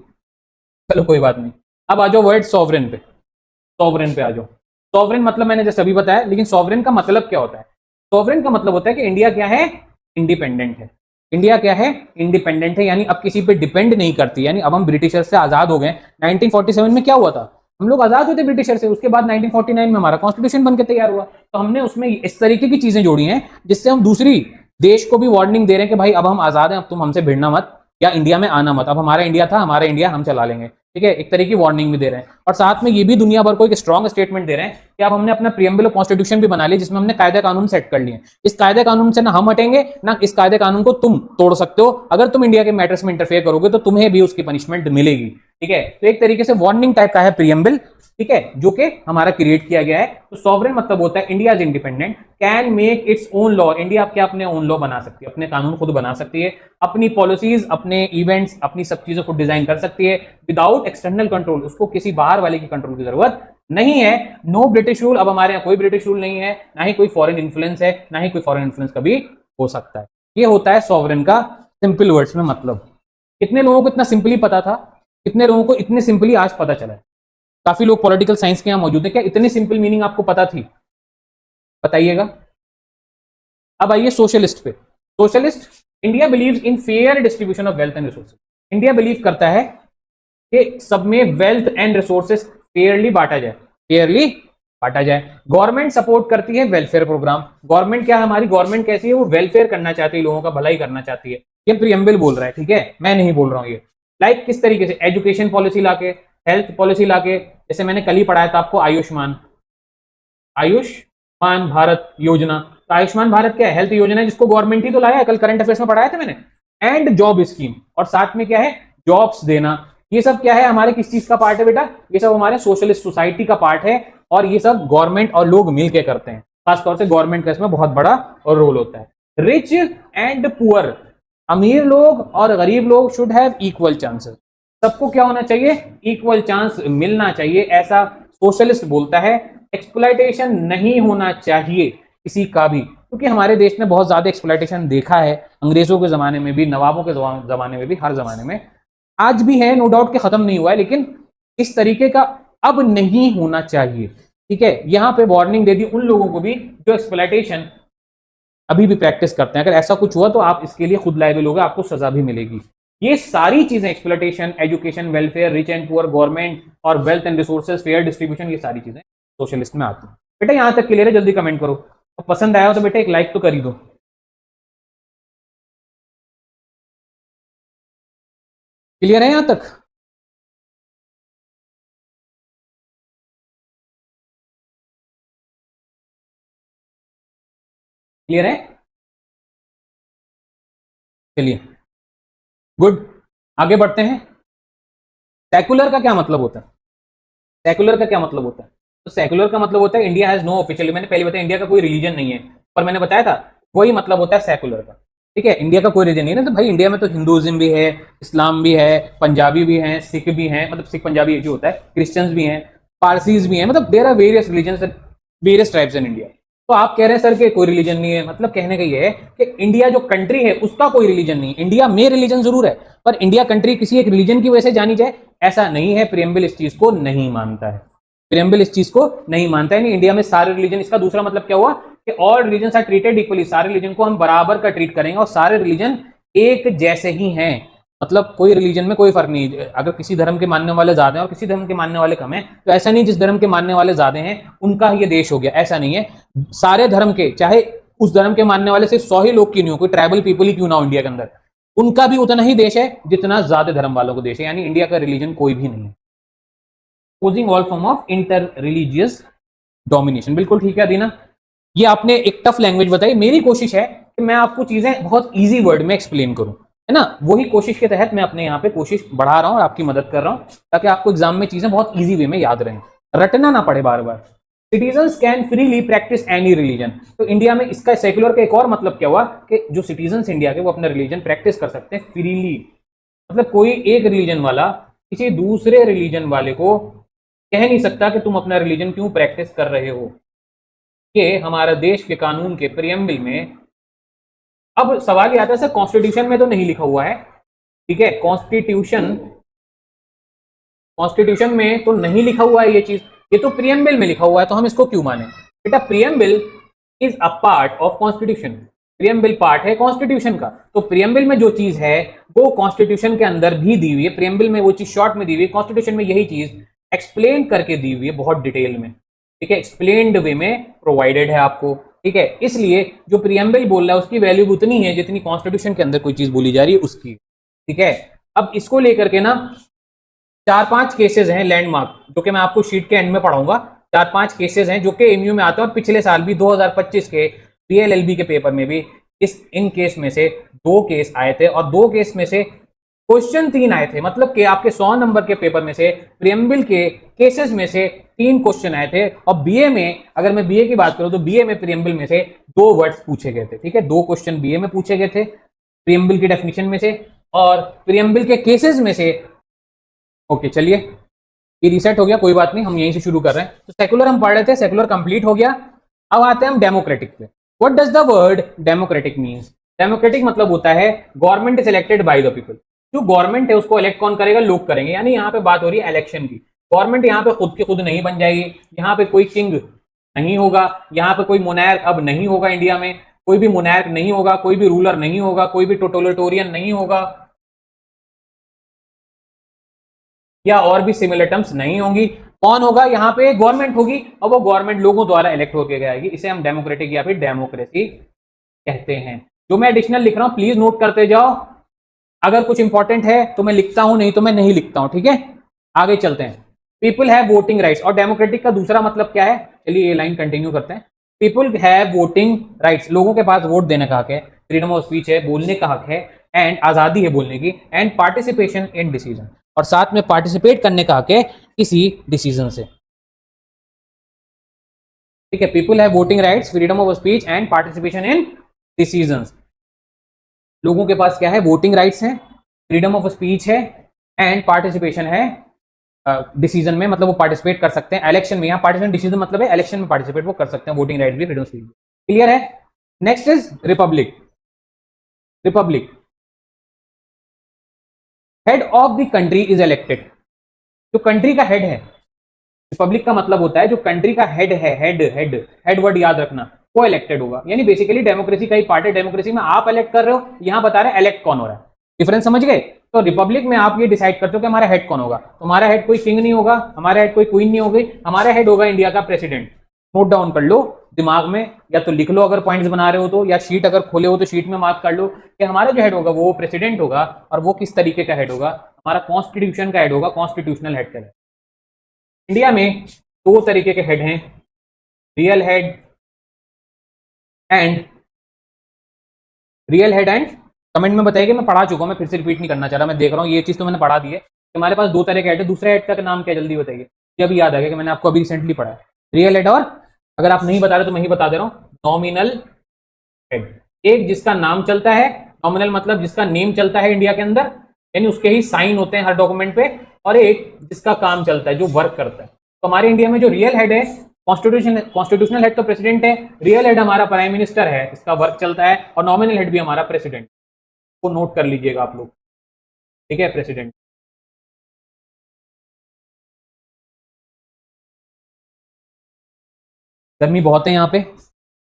चलो कोई बात नहीं। अब आ जाओ वर्ड सॉवरेन पे। सॉवरेन पे आ जाओ। सॉवरेन मतलब मैंने जैसे अभी बताया, लेकिन सॉवरेन का मतलब क्या होता है? सॉवरेन का मतलब होता है कि इंडिया क्या है, इंडिपेंडेंट है। इंडिया क्या है, इंडिपेंडेंट है, यानी अब किसी पे डिपेंड नहीं करती। यानी अब हम ब्रिटिशर से आजाद हो गए। 1947 में क्या हुआ था, हम लोग आजाद हुए थे ब्रिटिशर से। उसके बाद 1949 में हमारा कॉन्स्टिट्यूशन बनकर तैयार हुआ। तो हमने उसमें इस तरीके की चीजें जोड़ी हैं जिससे हम दूसरी देश को भी वार्निंग दे रहे हैं कि भाई अब हम आजाद हैं, अब तुम हमसे भिड़ना मत, या इंडिया में आना मत। अब हमारा इंडिया था, हमारा इंडिया हम चला लेंगे, ठीक है? एक तरीके की वार्निंग भी दे रहे हैं, और साथ में ये भी दुनिया भर को एक स्ट्रॉन्ग स्टेटमेंट दे रहे हैं कि अब हमने अपना प्रीएम्बल कॉन्स्टिट्यूशन भी बना लिया, जिसमें हमने कायदे कानून सेट कर लिए। इस कायदे कानून से ना हम हटेंगे, ना इस कायदे कानून को तुम तोड़ सकते हो। अगर तुम इंडिया के मैटर्स में इंटरफेयर करोगे तो तुम्हें भी उसकी पनिशमेंट मिलेगी, ठीक है? तो एक तरीके से वार्निंग टाइप का है प्रीएम्बल, ठीक है, जो कि हमारा क्रिएट किया गया है। तो सॉवरेन मतलब होता है India is independent, can make its own law. India क्या अपने ओन लॉ बना सकती है, अपने कानून खुद बना सकती है, अपनी पॉलिसीज, अपने इवेंट्स, अपनी सब चीजों को डिजाइन कर सकती है विदाउट एक्सटर्नल कंट्रोल। उसको किसी बाहर वाले की कंट्रोल की जरूरत नहीं है। Know British rule. अब हमारे यहाँ कोई ब्रिटिश रूल नहीं है, ना ही कोई फॉरेन इन्फ्लुएंस है, ना ही कोई फॉरेन इन्फ्लुएंस कभी हो सकता है। ये होता है सॉवरेन का सिंपल वर्ड्स में मतलब। कितने लोगों को इतना सिंपली पता था? कितने लोगों को इतने सिंपली आज पता चला है? काफी लोग पॉलिटिकल साइंस के यहाँ मौजूद हैं, क्या इतनी सिंपल मीनिंग आपको पता थी? बताइएगा। अब आइए सोशलिस्ट पे। Socialist, India believes in fair distribution of wealth and resources. India believe करता है कि सब में वेल्थ एंड रिसोर्सेज फेयरली बांटा जाए, फेयरली बांटा जाए। गवर्नमेंट सपोर्ट करती है वेलफेयर प्रोग्राम। गवर्नमेंट क्या है हमारी, गवर्नमेंट कैसी है, वो वेलफेयर करना चाहती है, लोगों का भलाई करना चाहती है। ये प्रीएम्बल बोल रहा है, ठीक है, मैं नहीं बोल रहा हूं ये। लाइक किस तरीके से, एजुकेशन पॉलिसी लाके, हेल्थ पॉलिसी लाके, जैसे मैंने कल ही पढ़ाया था आपको आयुष्मान भारत योजना। तो आयुष्मान भारत क्या है, हेल्थ योजना है, जिसको गवर्नमेंट ही तो लाया है, कल करंट अफेयर्स में पढ़ाया था मैंने। एंड जॉब स्कीम, और साथ में क्या है, जॉब्स देना। ये सब क्या है, हमारे किस चीज का पार्ट है बेटा, ये सब हमारे सोशलिस्ट सोसाइटी का पार्ट है, और ये सब गवर्नमेंट और लोग मिलकर करते हैं। खासतौर से गवर्नमेंट का इसमें बहुत बड़ा और रोल होता है। रिच एंड पुअर, अमीर लोग और गरीब लोग शुड हैव इक्वल चांसेस। सबको क्या होना चाहिए, इक्वल चांस मिलना चाहिए, ऐसा सोशलिस्ट बोलता है। एक्सप्लॉयटेशन नहीं होना चाहिए किसी का भी, क्योंकि हमारे देश ने बहुत ज्यादा एक्सप्लॉयटेशन देखा है, अंग्रेजों के जमाने में भी, नवाबों के जमाने में भी, हर जमाने में। आज भी है, नो डाउट कि खत्म नहीं हुआ है, लेकिन इस तरीके का अब नहीं होना चाहिए। ठीक है, यहां पे वार्निंग दे दी उन लोगों को भी जो एक्सप्लॉयटेशन अभी भी प्रैक्टिस करते हैं। अगर ऐसा कुछ हुआ तो आप इसके लिए खुद लायबल होगा, आपको सजा भी मिलेगी। ये सारी चीजें exploitation, education, welfare, rich and poor, government और wealth and resources, fair distribution, ये सारी चीजें सोशलिस्ट में आती है। बेटा यहां तक क्लियर है? जल्दी कमेंट करो। तो पसंद आया हो तो बेटा एक लाइक तो कर ही दो। क्लियर है यहां तक? क्लियर है? चलिए गुड, आगे बढ़ते हैं। सेकुलर का क्या मतलब होता है? सेकुलर का क्या मतलब होता है? तो सेकुलर का मतलब होता है इंडिया हैज नो ऑफिशियल, मैंने पहले बताया इंडिया का कोई रिलीजन नहीं है, पर मैंने बताया था वही मतलब होता है सेकुलर का। ठीक है, इंडिया का कोई रिलीजन नहीं है ना, तो भाई इंडिया में तो हिंदुइज्म भी है, इस्लाम भी है, पंजाबी भी है, सिख भी है, मतलब सिख पंजाबी एक ही होता है, क्रिश्चियंस भी हैं, पारसीज भी हैं, मतलब there are various religion, various tribes in India. तो आप कह रहे हैं सर कि कोई रिलीजन नहीं है, मतलब कहने का ये है कि इंडिया जो कंट्री है उसका कोई रिलीजन नहीं है। इंडिया में रिलीजन जरूर है, पर इंडिया कंट्री किसी एक रिलीजन की वजह से जानी जाए ऐसा नहीं है। प्रियम्बल इस चीज को नहीं मानता है, प्रियम्बल इस चीज को नहीं मानता है। नहीं, इंडिया में सारे रिलीजन, इसका दूसरा मतलब क्या हुआ कि all religion are treated equally, सारे रिलीजन को हम बराबर का ट्रीट करेंगे और सारे रिलीजन एक जैसे ही हैं। मतलब कोई रिलीजन में कोई फर्क नहीं। अगर किसी धर्म के मानने वाले ज्यादा हैं और किसी धर्म के मानने वाले कम हैं, तो ऐसा नहीं जिस धर्म के मानने वाले ज्यादा हैं उनका ये देश हो गया, ऐसा नहीं है। सारे धर्म के, चाहे उस धर्म के मानने वाले सिर्फ 100 ही लोग क्यों नहीं हो, कोई ट्राइबल पीपल ही क्यों ना हो इंडिया के अंदर, उनका भी उतना ही देश है जितना ज्यादा धर्म वालों को देश है। यानी इंडिया का रिलीजन कोई भी नहीं है। Opposing all form of inter religious domination, बिल्कुल ठीक है दीना। ये आपने एक टफ लैंग्वेज बताई, मेरी कोशिश है कि मैं आपको चीजें बहुत इजी वर्ड में एक्सप्लेन करूं, है ना। वही कोशिश के तहत मैं अपने यहाँ पे कोशिश बढ़ा रहा हूं और आपकी मदद कर रहा हूं, ताकि आपको एग्जाम में चीजें बहुत इजी वे में याद रहें, रटना ना पड़े बार बार। Citizens can freely practise any religion, तो इंडिया में इसका सेक्युलर का एक और मतलब क्या हुआ कि जो सिटीजन्स इंडिया के वो अपना रिलीजन प्रैक्टिस कर सकते हैं फ्रीली। मतलब कोई एक रिलीजन वाला किसी दूसरे रिलीजन वाले को कह नहीं सकता कि तुम अपना रिलीजन क्यों प्रैक्टिस कर रहे हो। कि हमारे देश के कानून के प्रियम्बल में, अब सवाल ये आता है सर कॉन्स्टिट्यूशन में तो नहीं लिखा हुआ है। ठीक है, कॉन्स्टिट्यूशन कॉन्स्टिट्यूशन में तो नहीं लिखा हुआ है ये चीज, ये तो प्रियम्बल में लिखा हुआ है, तो हम इसको क्यों माने? बेटा preamble is a part of constitution, preamble part है कॉन्स्टिट्यूशन का। तो प्रियम्बल में जो चीज है वो कॉन्स्टिट्यूशन के अंदर भी दी हुई है, प्रियम्बल में वो चीज शॉर्ट में दी हुई है, कॉन्स्टिट्यूशन में यही चीज एक्सप्लेन करके दी हुई है बहुत डिटेल में। ठीक है, एक्सप्लेन्ड वे में प्रोवाइडेड है आपको। ठीक है, इसलिए जो प्रियम्बल बोल रहा है उसकी वैल्यू उतनी है जितनी कॉन्स्टिट्यूशन के अंदर कोई चीज बोली जा रही है उसकी। ठीक है, अब इसको लेकर के ना 4-5 केसेस हैं लैंडमार्क, जो कि मैं आपको शीट के एंड में पढ़ाऊंगा। 4-5 केसेस हैं जो कि एमयू में आते हैं और पिछले साल भी 2025 के पीएलएलबी के पेपर में भी इन केस में से 2 केस आए थे और 2 केस में से क्वेश्चन 3 आए थे। मतलब कि आपके 100 नंबर के पेपर में से प्रियम्बल के केसेस में से 3 क्वेश्चन आए थे। और बीए में, अगर मैं बीए की बात करूं तो बीए में प्रियम्बल में से 2 वर्ड्स पूछे गए थे। ठीक है, 2 क्वेश्चन बीए में पूछे गए थे प्रियम्बल की डेफिनेशन में से और प्रियम्बल के केसेस में से। ओके चलिए, ये रीसेट हो गया, कोई बात नहीं, हम यहीं से शुरू कर रहे हैं। तो सेकुलर हम पढ़ रहे थे, सेकुलर कंप्लीट हो गया। अब आते हैं हम डेमोक्रेटिक पे। What does the word democratic means? Democratic मतलब होता है government is elected by the people. जो गवर्नमेंट है उसको इलेक्ट कौन करेगा? लोग करेंगे। यानी यहाँ पे बात हो रही है इलेक्शन की। गवर्नमेंट यहाँ पे खुद की खुद नहीं बन जाएगी, यहाँ पे कोई किंग नहीं होगा, यहाँ पे कोई मोनार्क अब नहीं होगा, इंडिया में कोई भी मोनार्क नहीं होगा, कोई भी रूलर नहीं होगा, कोई भी टोटलिटोरियन नहीं होगा, या और भी सिमिलर टर्म्स नहीं होंगी। कौन होगा? यहाँ पे गवर्नमेंट होगी और वो गवर्नमेंट लोगों द्वारा इलेक्ट होकर जाएगी। इसे हम डेमोक्रेटिक या फिर डेमोक्रेसी कहते हैं। जो मैं एडिशनल लिख रहा हूं प्लीज नोट करते जाओ, अगर कुछ इंपॉर्टेंट है तो मैं लिखता हूं, नहीं तो मैं नहीं लिखता हूं। ठीक है, आगे चलते हैं। पीपल हैव वोटिंग राइट्स, और डेमोक्रेटिक का दूसरा मतलब क्या है? चलिए ये लाइन कंटिन्यू करते हैं। पीपल हैव वोटिंग राइट्स, लोगों के पास वोट देने का हक है, फ्रीडम ऑफ स्पीच है, बोलने का हक है, एंड आजादी है बोलने की, एंड पार्टिसिपेशन इन डिसीजन, और साथ में पार्टिसिपेट करने का हक है किसी डिसीजन से। ठीक है, people have voting rights, freedom of speech and participation in decisions. लोगों के पास क्या है? वोटिंग राइट्स है, फ्रीडम ऑफ स्पीच है, एंड पार्टिसिपेशन है डिसीजन में, मतलब वो पार्टिसिपेट कर सकते हैं इलेक्शन में। यहाँ पार्टिसिपेट डिसीजन मतलब है इलेक्शन में पार्टिसिपेट वो कर सकते हैं, वोटिंग राइट भी, फ्रीडम ऑफ स्पीच। क्लियर है? Next is Republic. Republic, head of the country is elected, जो कंट्री का हेड है रिपब्लिक का मतलब होता है जो कंट्री का हेड है, हेड वर्ड याद रखना, वो इलेक्टेड होगा। यानी बेसिकली डेमोक्रेसी का ही पार्ट है। डेमोक्रेसी में आप इलेक्ट कर रहे हो, यहां बता रहे इलेक्ट कौन हो रहा है। डिफरेंस समझ गए? तो रिपब्लिक में आप ये डिसाइड करते हो कि हमारा हेड कौन होगा। तो हमारा हेड कोई किंग नहीं होगा, हमारा हेड कोई क्वीन नहीं होगी, हमारा हेड होगा इंडिया का प्रेसिडेंट। नोट डाउन कर लो दिमाग में, या तो लिख लो अगर पॉइंट्स बना रहे हो तो, या शीट अगर खोले हो तो शीट में मार्क कर लो कि हमारा जो हेड होगा वो प्रेसिडेंट होगा। और वो किस तरीके का हेड होगा? हमारा कॉन्स्टिट्यूशन का हेड होगा, कॉन्स्टिट्यूशनल हेड का। इंडिया में दो तरीके के हेड हैं, रियल हेड एंड कमेंट में बताइए। मैं पढ़ा चुका हूं, मैं फिर से रिपीट नहीं करना चाह रहा। मैं देख रहा हूं ये चीज तो मैंने पढ़ा दी है। हमारे पास दो तरह के हेड है। दूसरे हेड का नाम क्या जल्दी बताइए, जब याद आ गया कि मैंने आपको अभी रिसेंटली पढ़ा है। रियल हेड, और अगर आप नहीं बता रहे तो मैं ही बता दे रहा हूं, नॉमिनल हेड। एक जिसका नाम चलता है, नॉमिनल मतलब जिसका नेम चलता है इंडिया के अंदर, यानी उसके ही साइन होते हैं हर डॉक्यूमेंट पे, और एक जिसका काम चलता है, जो वर्क करता है। तो हमारे इंडिया में जो रियल हेड है, कॉन्स्टिट्यूशनल हेड तो प्रेसिडेंट है, रियल हेड हमारा प्राइम मिनिस्टर है, इसका वर्क चलता है, और नॉमिनल हेड भी हमारा प्रेसिडेंट को नोट कर लीजिएगा आप लोग, ठीक है। प्रेसिडेंट गर्मी बहुत है यहाँ पे,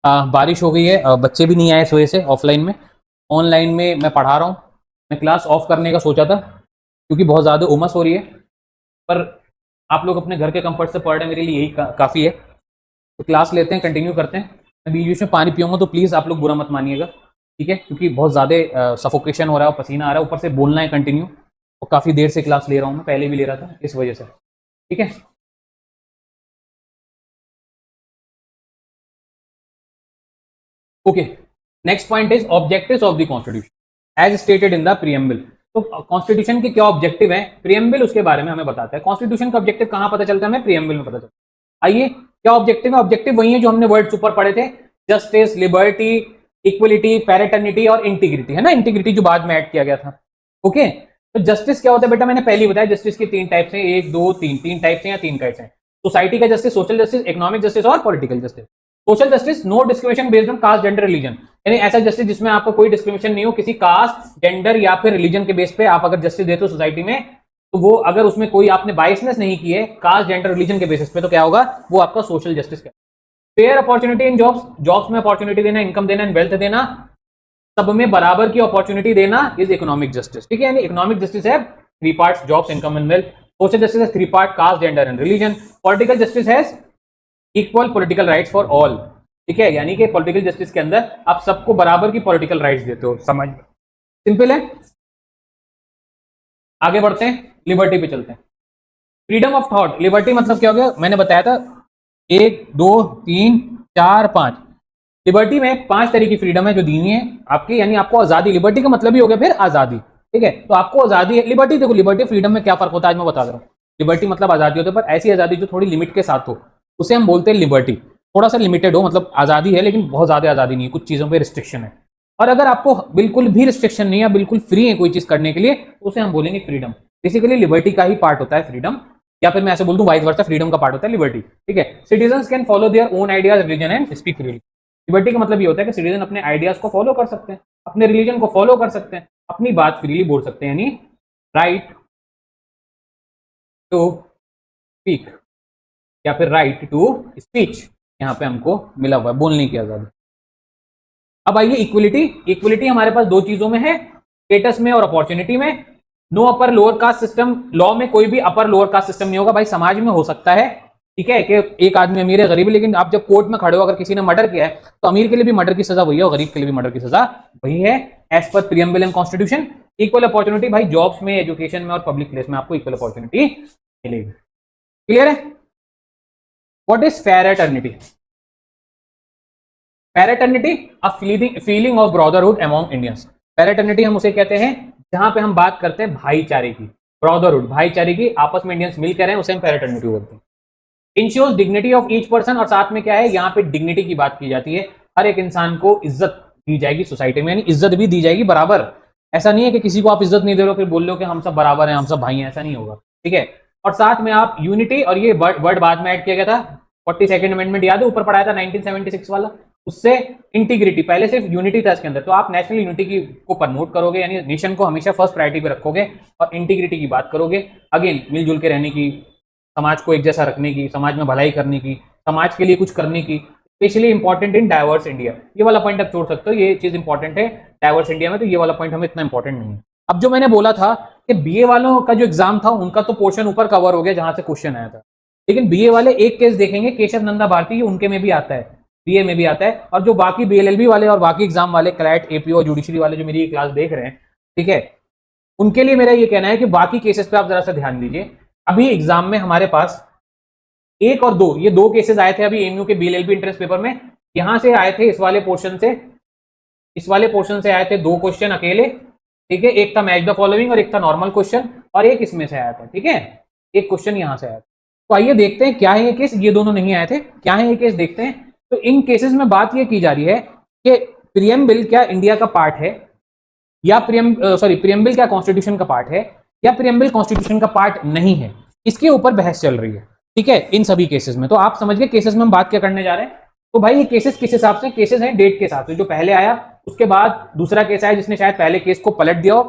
बारिश हो गई है, बच्चे भी नहीं आए सोए से ऑफलाइन में। ऑनलाइन में मैं पढ़ा रहा हूँ। मैं क्लास ऑफ करने का सोचा था क्योंकि बहुत ज़्यादा उमस हो रही है, पर आप लोग अपने घर के कंफर्ट से पढ़ रहे हैं, मेरे लिए यही काफ़ी है। तो क्लास लेते हैं, कंटिन्यू करते हैं। मैं बीच बीच में पानी पीऊँगा तो प्लीज़ आप लोग बुरा मत मानिएगा, ठीक है, क्योंकि बहुत ज़्यादा सफोकेशन हो रहा है, पसीना आ रहा है, ऊपर से बोलना है कंटिन्यू, और काफ़ी देर से क्लास ले रहा हूँ मैं, पहले भी ले रहा था इस वजह से, ठीक है। Okay, next point is objectives of the constitution as stated in the preamble. तो कॉन्स्टिट्यूशन के क्या ऑब्जेक्टिव हैं, प्रीएम्बल उसके बारे में हमें बताता है। कॉन्स्टिट्यूशन का ऑब्जेक्टिव कहां पता चलता है हमें? प्रीएम्बल में पता चलता है। आइए, क्या ऑब्जेक्टिव है? ऑब्जेक्टिव वही है जो हमने वर्ड्स ऊपर पढ़े थे, जस्टिस, लिबर्टी, इक्वलिटी, फ्रेटर्निटी और इंटीग्रिटी, है ना। इंटीग्रिटी जो बाद में ऐड किया गया था। ओके, तो जस्टिस क्या होता है बेटा? मैंने पहले ही बताया, जस्टिस की तीन टाइप्स हैं, एक दो तीन, तीन टाइप्स हैं या तीन टाइप्स हैं। सोसाइटी का justice, social justice, economic justice और political justice. Social justice, no discrimination based on caste, gender, religion, यानी ऐसा जस्टिस जिसमें आपको कोई डिस्क्रिमिनेशन नहीं हो किसी कास्ट, जेंडर या फिर रिलीजन के बेस पे। आप अगर जस्टिस देते हो सोसाइटी में, तो वो अगर उसमें कोई आपने बायसनेस नहीं की है कास्ट, जेंडर, रिलीजन के बेसिस पे, तो क्या होगा? वो आपका सोशल जस्टिस है। Fair opportunity in jobs, jobs में अपॉर्चुनिटी देना, इनकम देना, वेल्थ देना, सब में बराबर की अपॉर्चुनिटी देना, इज इकोनॉमिक जस्टिस, ठीक है। यानी इकोनॉमिक जस्टिस है three parts, jobs, income and wealth. Social justice है three part, caste, gender and religion. Political justice है equal political rights for all, ठीक है। यानी कि पॉलिटिकल जस्टिस के अंदर आप सबको बराबर की पॉलिटिकल राइट्स देते हो। समझ सिंपल है। आगे बढ़ते हैं, लिबर्टी पे चलते हैं। फ्रीडम ऑफ थॉट, लिबर्टी मतलब क्या हो गया? मैंने बताया था, एक दो तीन चार पांच, लिबर्टी में पांच तरह की फ्रीडम है जो दीनी है आपकी, यानी आपको आजादी। लिबर्टी का मतलब ही हो गया फिर आजादी, ठीक है। तो आपको आजादी है। लिबर्टी देखो, लिबर्टी फ्रीडम में क्या फर्क होता है आज मैं बता रहा हूँ। लिबर्टी मतलब आजादी होती है, पर ऐसी आजादी जो थोड़ी लिमिट के साथ हो, उसे हम बोलते हैं लिबर्टी। थोड़ा सा लिमिटेड हो, मतलब आजादी है लेकिन बहुत ज्यादा आजादी नहीं है, कुछ चीजों पे रिस्ट्रिक्शन है। और अगर आपको बिल्कुल भी रिस्ट्रिक्शन नहीं है, बिल्कुल फ्री है कोई चीज करने के लिए, तो उसे हम बोलेंगे फ्रीडम। बेसिकली लिबर्टी का ही पार्ट होता है फ्रीडम, या फिर मैं ऐसे बोल दूं वाइस वर्सा, फ्रीडम का पार्ट होता है लिबर्टी, ठीक है। Citizens can follow their own ideas, religion and speak freely. Liberty का मतलब ये होता है कि सिटीजन अपने आइडियाज को फॉलो कर सकते हैं, अपने रिलीजन को फॉलो कर सकते हैं, अपनी बात फ्रीली बोल सकते हैं, यानी राइट टू स्पीक या फिर राइट टू स्पीच यहाँ पे हमको मिला हुआ है, बोलने की आजादी। अब आइए इक्वलिटी। इक्वलिटी हमारे पास दो चीजों में है, स्टेटस में और अपॉर्चुनिटी में। No upper lower caste system, law में कोई भी अपर लोअर कास्ट सिस्टम नहीं होगा भाई। समाज में हो सकता है, ठीक है, कि एक आदमी अमीर है, गरीब है, लेकिन आप जब कोर्ट में खड़े हो, अगर किसी ने मर्डर किया है, तो अमीर के लिए भी मर्डर की सजा वही है और गरीब के लिए भी मर्डर की सजा वही है, as per preamble and constitution. Equal opportunity भाई, जॉब्स में, एजुकेशन में और पब्लिक प्लेस में आपको इक्वल अपॉर्चुनिटी मिलेगी। क्लियर है? What is fraternity? Fraternity, a feeling of brotherhood among Indians. Fraternity हम उसे कहते हैं जहां पे हम बात करते हैं भाईचारे की, ब्रदरहुड, भाईचारे की, आपस में इंडियंस मिलकर हैं, उसे हम फ्रैटर्निटी बोलते हैं। Ensures dignity of each person, और साथ में क्या है, यहाँ पे डिग्निटी की बात की जाती है। हर एक इंसान को इज्जत दी जाएगी सोसाइटी में, यानी इज्जत भी दी जाएगी बराबर। ऐसा नहीं है कि किसी को आप इज्जत नहीं दे रहे हो फिर बोल लो कि हम सब बराबर हैं, हम सब भाई हैं, ऐसा नहीं होगा, ठीक है। और साथ में आप यूनिटी, और ये वर्ड बाद में ऐड किया गया था, 42nd अमेंडमेंट याद है, ऊपर पढ़ाया था 1976 वाला, उससे इंटीग्रिटी, पहले सिर्फ यूनिटी था इसके अंदर, तो आप नेशनल यूनिटी की को प्रमोट करोगे, यानी नेशन को हमेशा फर्स्ट प्रायोरिटी पे रखोगे और इंटीग्रिटी की बात करोगे, अगेन मिलजुल के रहने की समाज को एक जैसा रखने की, समाज में भलाई करने की, समाज के लिए कुछ करने की, specially important in diverse India. ये वाला पॉइंट आप छोड़ सकते हो, ये चीज इंपॉर्टेंट है डाइवर्स इंडिया में, तो ये वाला पॉइंट हमें इतना इंपॉर्टेंट नहीं है। अब जो मैंने बोला था कि बीए वालों का जो एग्जाम था उनका तो पोर्शन ऊपर कवर हो गया जहां से क्वेश्चन आया था, लेकिन बीए वाले एक केस देखेंगे, केशव नंदा भारती, उनके में भी आता है, बीए में भी आता है, और जो बाकी बीएलएलबी वाले और बाकी एग्जाम वाले क्लैट, एपीओ, जुडिशरी वाले जो मेरी क्लास देख रहे हैं, ठीक है, उनके लिए मेरा ये कहना है कि बाकी केसेस पे आप जरा सा ध्यान दीजिए। अभी एग्जाम में हमारे पास 1 और 2, ये 2 केसेस आए थे अभी एमयू के बीएलएलबी इंट्रेंस पेपर में, यहां से आए थे, इस वाले पोर्शन से आए थे 2 क्वेश्चन अकेले, ठीक है, एक था मैच द फॉलोइंग और एक था नॉर्मल क्वेश्चन, और एक इसमें से आया था, ठीक है, एक क्वेश्चन यहां से आया था। तो आइए देखते हैं क्या है ये केस, ये दोनों नहीं आए थे, क्या है ये केस देखते हैं। तो इन केसेस में बात ये की जा रही है कि प्रियम्बल क्या इंडिया का पार्ट है, या प्रियम्बल क्या कॉन्स्टिट्यूशन का पार्ट है, या प्रियम्बल कॉन्स्टिट्यूशन का पार्ट नहीं है, इसके ऊपर बहस चल रही है, ठीक है, इन सभी केसेस में। तो आप समझ गए केसेस में हम बात क्या करने जा रहे हैं। तो भाई ये केसेस किस हिसाब से, केसेस हैं डेट के हिसाब से, जो पहले आया उसके बाद दूसरा केस आया जिसने शायद पहले केस को पलट दिया हो,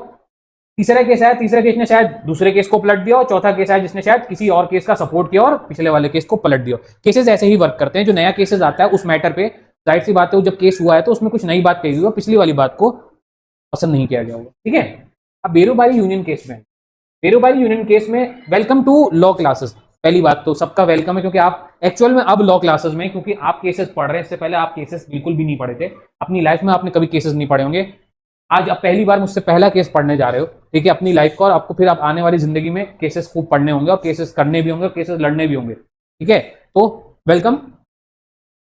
तीसरा केस आया, तीसरा केस ने शायद दूसरे केस को पलट दिया, और चौथा केस आया जिसने शायद किसी और केस का सपोर्ट किया और पिछले वाले केस को पलट दिया। केसेस ऐसे ही वर्क करते हैं, जो नया केसेस आता है उस मैटर पे जाहिर सी बात है, जब केस हुआ है तो उसमें कुछ नई बात कही हुई है, पिछली वाली बात को पसंद नहीं किया गया होगा, ठीक है। अब बेरूबारी यूनियन केस में, बेरूबारी यूनियन केस में वेलकम टू लॉ क्लासेस, पहली बात तो सबका वेलकम है, क्योंकि आप एक्चुअल में अब लॉ क्लासेस में, क्योंकि आप केसेस पढ़ रहे हैं, इससे पहले आप केसेस बिल्कुल भी नहीं पढ़े थे, अपनी लाइफ में आपने कभी केसेस नहीं पढ़े होंगे, आज आप पहली बार मुझसे पहला केस पढ़ने जा रहे हो, ठीक है, अपनी लाइफ का, और आपको फिर आप आने वाली जिंदगी में केसेस खूब पढ़ने होंगे और केसेस करने भी होंगे और केसेस लड़ने भी होंगे, ठीक है, तो वेलकम।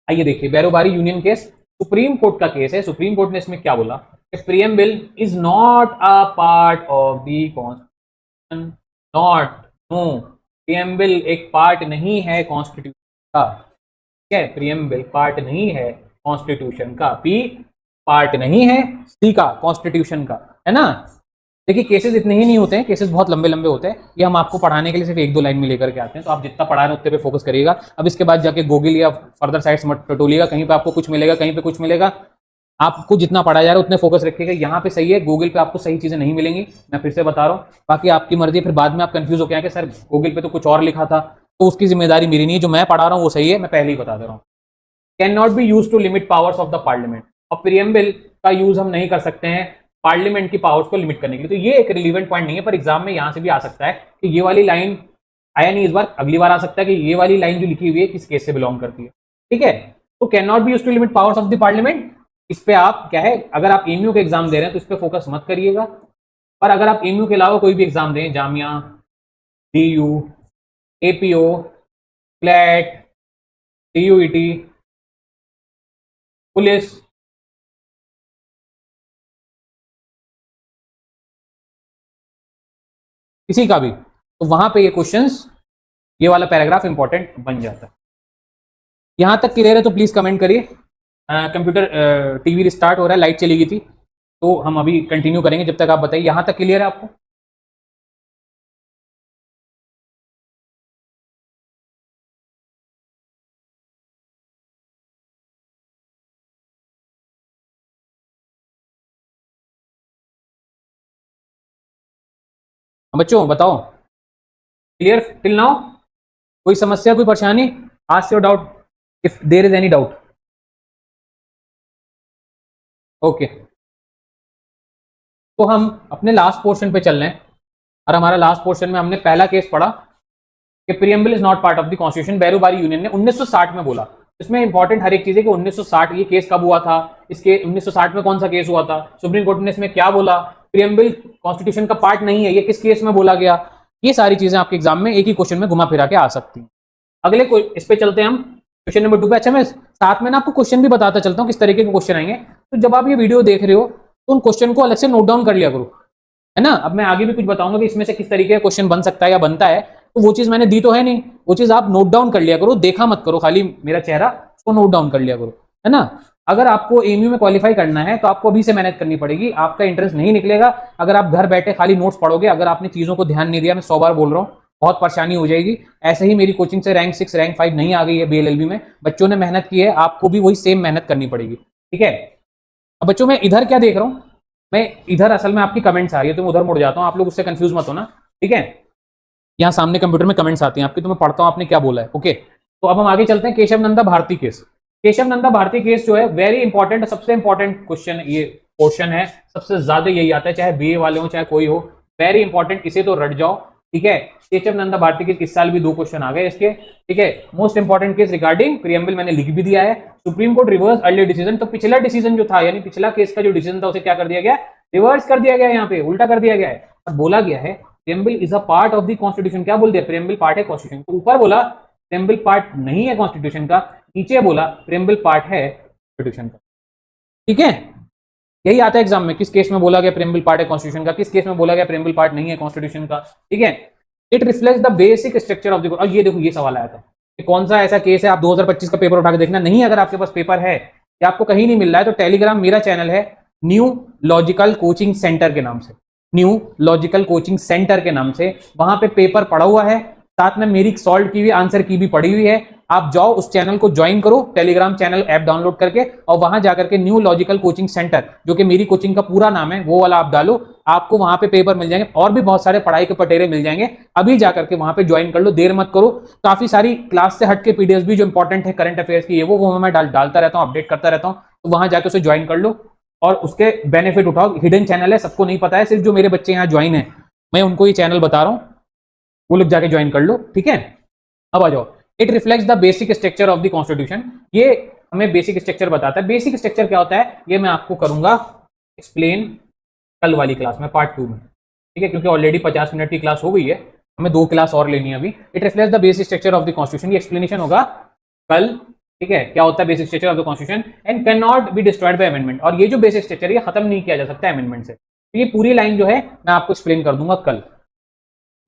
आइए देखिए, Berubari union case supreme court का केस है। सुप्रीम कोर्ट ने इसमें क्या बोला, preamble is not a part of the constitution, not, no, preamble एक पार्ट नहीं है कॉन्स्टिट्यूशन का, ठीक है, प्रियम्बल पार्ट नहीं है कॉन्स्टिट्यूशन का, पी पार्ट नहीं है सी का, कॉन्स्टिट्यूशन का, है ना। देखिए केसेस इतने ही नहीं होते हैं, केसेस बहुत लंबे लंबे होते हैं, ये हम आपको पढ़ाने के लिए सिर्फ 1-2 लाइन में लेकर के आते हैं, तो आप जितना पढ़ा रहे हैं उतने पे फोकस करिएगा। अब इसके बाद जाके गूगल या फर्दर साइट्स मत टटोलिएगा, कहीं पे आपको कुछ मिलेगा, कहीं पे कुछ मिलेगा, आपको जितना पढ़ा जा रहा है उतने फोकस रखिएगा। यहाँ पे सही है, गूगल पे आपको सही चीजें नहीं मिलेंगी, मैं फिर से बता रहा हूँ, बाकी आपकी मर्जी, फिर बाद में आप कंफ्यूज होकर आए सर गूगल पे तो कुछ और लिखा था, तो उसकी जिम्मेदारी मेरी नहीं है, जो मैं पढ़ा रहा हूँ वो सही है, मैं पहले ही बता दे रहा हूँ। Can not be use to limit powers of the parliament, और प्रियम्बल का यूज हम नहीं कर सकते हैं पार्लियामेंट की पावर्स को लिमिट करने के लिए। तो ये एक रिलीवेंट पॉइंट नहीं है, पर एग्जाम में यहां से भी आ सकता है कि ये वाली लाइन आया नहीं इस बार, अगली बार आ सकता है कि ये वाली लाइन जो लिखी हुई है किस केस से बिलोंग करती है, ठीक है। तो can not be use to limit powers of the parliament, इस पे आप क्या है, अगर आप एमयू के एग्जाम दे रहे हैं तो इस पे फोकस मत करिएगा, पर अगर आप एमयू के अलावा कोई भी एग्जाम दें, Jamia, DU, APO, CLAT, TUET, police, किसी का भी, तो वहां पे ये क्वेश्चंस, ये वाला पैराग्राफ इंपॉर्टेंट बन जाता है। यहां तक क्लियर है तो प्लीज कमेंट करिए। कंप्यूटर टीवी रिस्टार्ट हो रहा है, लाइट चली गई थी, तो हम अभी कंटिन्यू करेंगे, जब तक आप बताइए यहां तक क्लियर है आपको। बच्चों बताओ, क्लियर टिल नाउ, कोई समस्या, कोई परेशानी, ask your doubt if there is any doubt. Okay, तो हम अपने लास्ट पोर्शन पे चल रहे हैं, और हमारा लास्ट पोर्शन में हमने पहला केस पढ़ा कि preamble is not part of the constitution, Berubari union ने 1960 में बोला। इसमें इंपॉर्टेंट हर एक चीज है कि 1960 ये केस कब हुआ था, इसके 1960 में कौन सा केस हुआ था, सुप्रीम कोर्ट ने इसमें क्या बोला, प्रियम्बल कॉन्स्टिट्यूशन का पार्ट नहीं है, ये किस केस में बोला गया, ये सारी चीजें आपके एग्जाम में एक ही क्वेश्चन में घुमा फिरा के आ सकती हैं। अगले इस पे चलते हैं हम, क्वेश्चन नंबर 2 पे। अच्छा, मैं साथ में ना आपको क्वेश्चन भी बताता चलता हूँ किस तरीके के क्वेश्चन आएंगे, तो जब आप ये वीडियो देख रहे हो तो उन क्वेश्चन को अलग से नोट डाउन कर लिया करो, है ना। अब मैं आगे भी कुछ बताऊंगा कि इसमें से किस तरीके का क्वेश्चन बन सकता है या बनता है, तो वो चीज मैंने दी तो है नहीं, वो चीज आप नोट डाउन कर लिया करो, देखा मत करो खाली मेरा चेहरा, उसको नोट डाउन कर लिया करो, है ना। अगर आपको एमयू में क्वालिफाई करना है तो आपको अभी से मेहनत करनी पड़ेगी, आपका इंटरेस्ट नहीं निकलेगा अगर आप घर बैठे खाली नोट्स पढ़ोगे, अगर आपने चीजों को ध्यान नहीं दिया, मैं 100 बार बोल रहा हूँ, बहुत परेशानी हो जाएगी। ऐसे ही मेरी कोचिंग से रैंक 6 रैंक 5 नहीं आ गई है बीएलएलबी में, बच्चों ने मेहनत की है, आपको भी वही सेम मेहनत करनी पड़ेगी, ठीक है। अब बच्चों मैं इधर क्या देख रहा हूँ, मैं इधर असल में आपकी कमेंट्स आ रही है तो मैं उधर मुड़ जाता हूँ, आप लोग उससे कंफ्यूज मत होना, ठीक है। यहाँ सामने कंप्यूटर में कमेंट्स आती हैं आपकी, तो मैं पढ़ता हूँ आपने क्या बोला है। ओके, तो अब हम आगे चलते हैं। केशव नंदा भारती केस। केशव नंदा भारती केस जो है वेरी इंपॉर्टेंट, सबसे इंपॉर्टेंट क्वेश्चन ये क्वेश्चन है, सबसे ज्यादा यही आता है, चाहे बीए वाले हो चाहे कोई हो, वेरी इंपॉर्टेंट, इसे तो रट जाओ। ठीक है, केशव नंदा भारती केस इस साल भी 2 क्वेश्चन आ गए इसके। ठीक है, most important case regarding preamble मैंने लिख भी दिया है। Supreme court reverse early decision, तो पिछला डिसीजन जो था, यानी पिछला केस का जो डिसीजन था, उसे क्या कर दिया गया, रिवर्स कर दिया गया, यहाँ पे उल्टा कर दिया गया है। अब बोला गया है preamble is a part of the constitution, क्या बोल दिया, प्रीएम्बल पार्ट है कॉन्स्टिट्यूशन। तो ऊपर बोला प्रीएम्बल पार्ट नहीं है कॉन्स्टिट्यूशन का, नीचे बोला प्रीएम्बल पार्ट है कॉन्स्टिट्यूशन का। ठीक है, यही आता है एग्जाम में, किस केस में बोला गया प्रीएम्बल पार्ट है कॉन्स्टिट्यूशन का, किस केस में बोला गया प्रीएम्बल पार्ट नहीं है कॉन्स्टिट्यूशन का। ठीक है, it reflects the basic structure of the, और ये देखो ये सवाल आया था कि कौन सा ऐसा केस है, आप 2025 का पेपर उठा के देखना, नहीं अगर आपके पास पेपर है या आपको कहीं नहीं मिल रहा है, तो टेलीग्राम मेरा चैनल है न्यू लॉजिकल कोचिंग सेंटर के नाम से, न्यू लॉजिकल कोचिंग सेंटर के नाम से, वहां पे पेपर पड़ा हुआ है, साथ में मेरी सॉल्व की हुई आंसर की भी पड़ी हुई है। आप जाओ उस चैनल को ज्वाइन करो, टेलीग्राम चैनल ऐप डाउनलोड करके, और वहां जाकर के न्यू लॉजिकल कोचिंग सेंटर, जो कि मेरी कोचिंग का पूरा नाम है, वो वाला आप डालो, आपको वहां पे पेपर मिल जाएंगे और भी बहुत सारे पढ़ाई के पटेरे मिल जाएंगे। अभी जाकर के वहां पे ज्वाइन कर लो, देर मत करो। काफी सारी क्लास से हट के पीडीएफ भी जो इंपॉर्टेंट है करंट अफेयर्स की, वो मैं डालता रहता हूँ, अपडेट करता रहता हूँ, तो वहां जाकर उसे ज्वाइन कर लो और उसके बेनिफिट उठाओ। हिडन चैनल है, सबको नहीं पता है, सिर्फ जो मेरे बच्चे यहाँ ज्वाइन है मैं उनको ये चैनल बता रहा हूँ, वो लोग जाके ज्वाइन कर लो। ठीक है, अब आ जाओ, it reflects the basic structure of the constitution, ये हमें बेसिक स्ट्रक्चर बताता है। बेसिक स्ट्रक्चर क्या होता है ये मैं आपको करूंगा एक्सप्लेन कल वाली क्लास में, पार्ट 2 में। ठीक है, क्योंकि ऑलरेडी 50 मिनट की क्लास हो गई है, हमें 2 क्लास और लेनी है अभी। It reflects the basic structure of the constitution, ये एक्सप्लेनेशन होगा कल। ठीक है, क्या होता है basic structure of the constitution, and can not be destroyed by amendment, और ये जो बेसिक स्ट्रक्चर है खत्म नहीं किया जा सकता अमेंडमेंट से। तो ये पूरी लाइन जो है मैं आपको एक्सप्लेन कर दूंगा कल।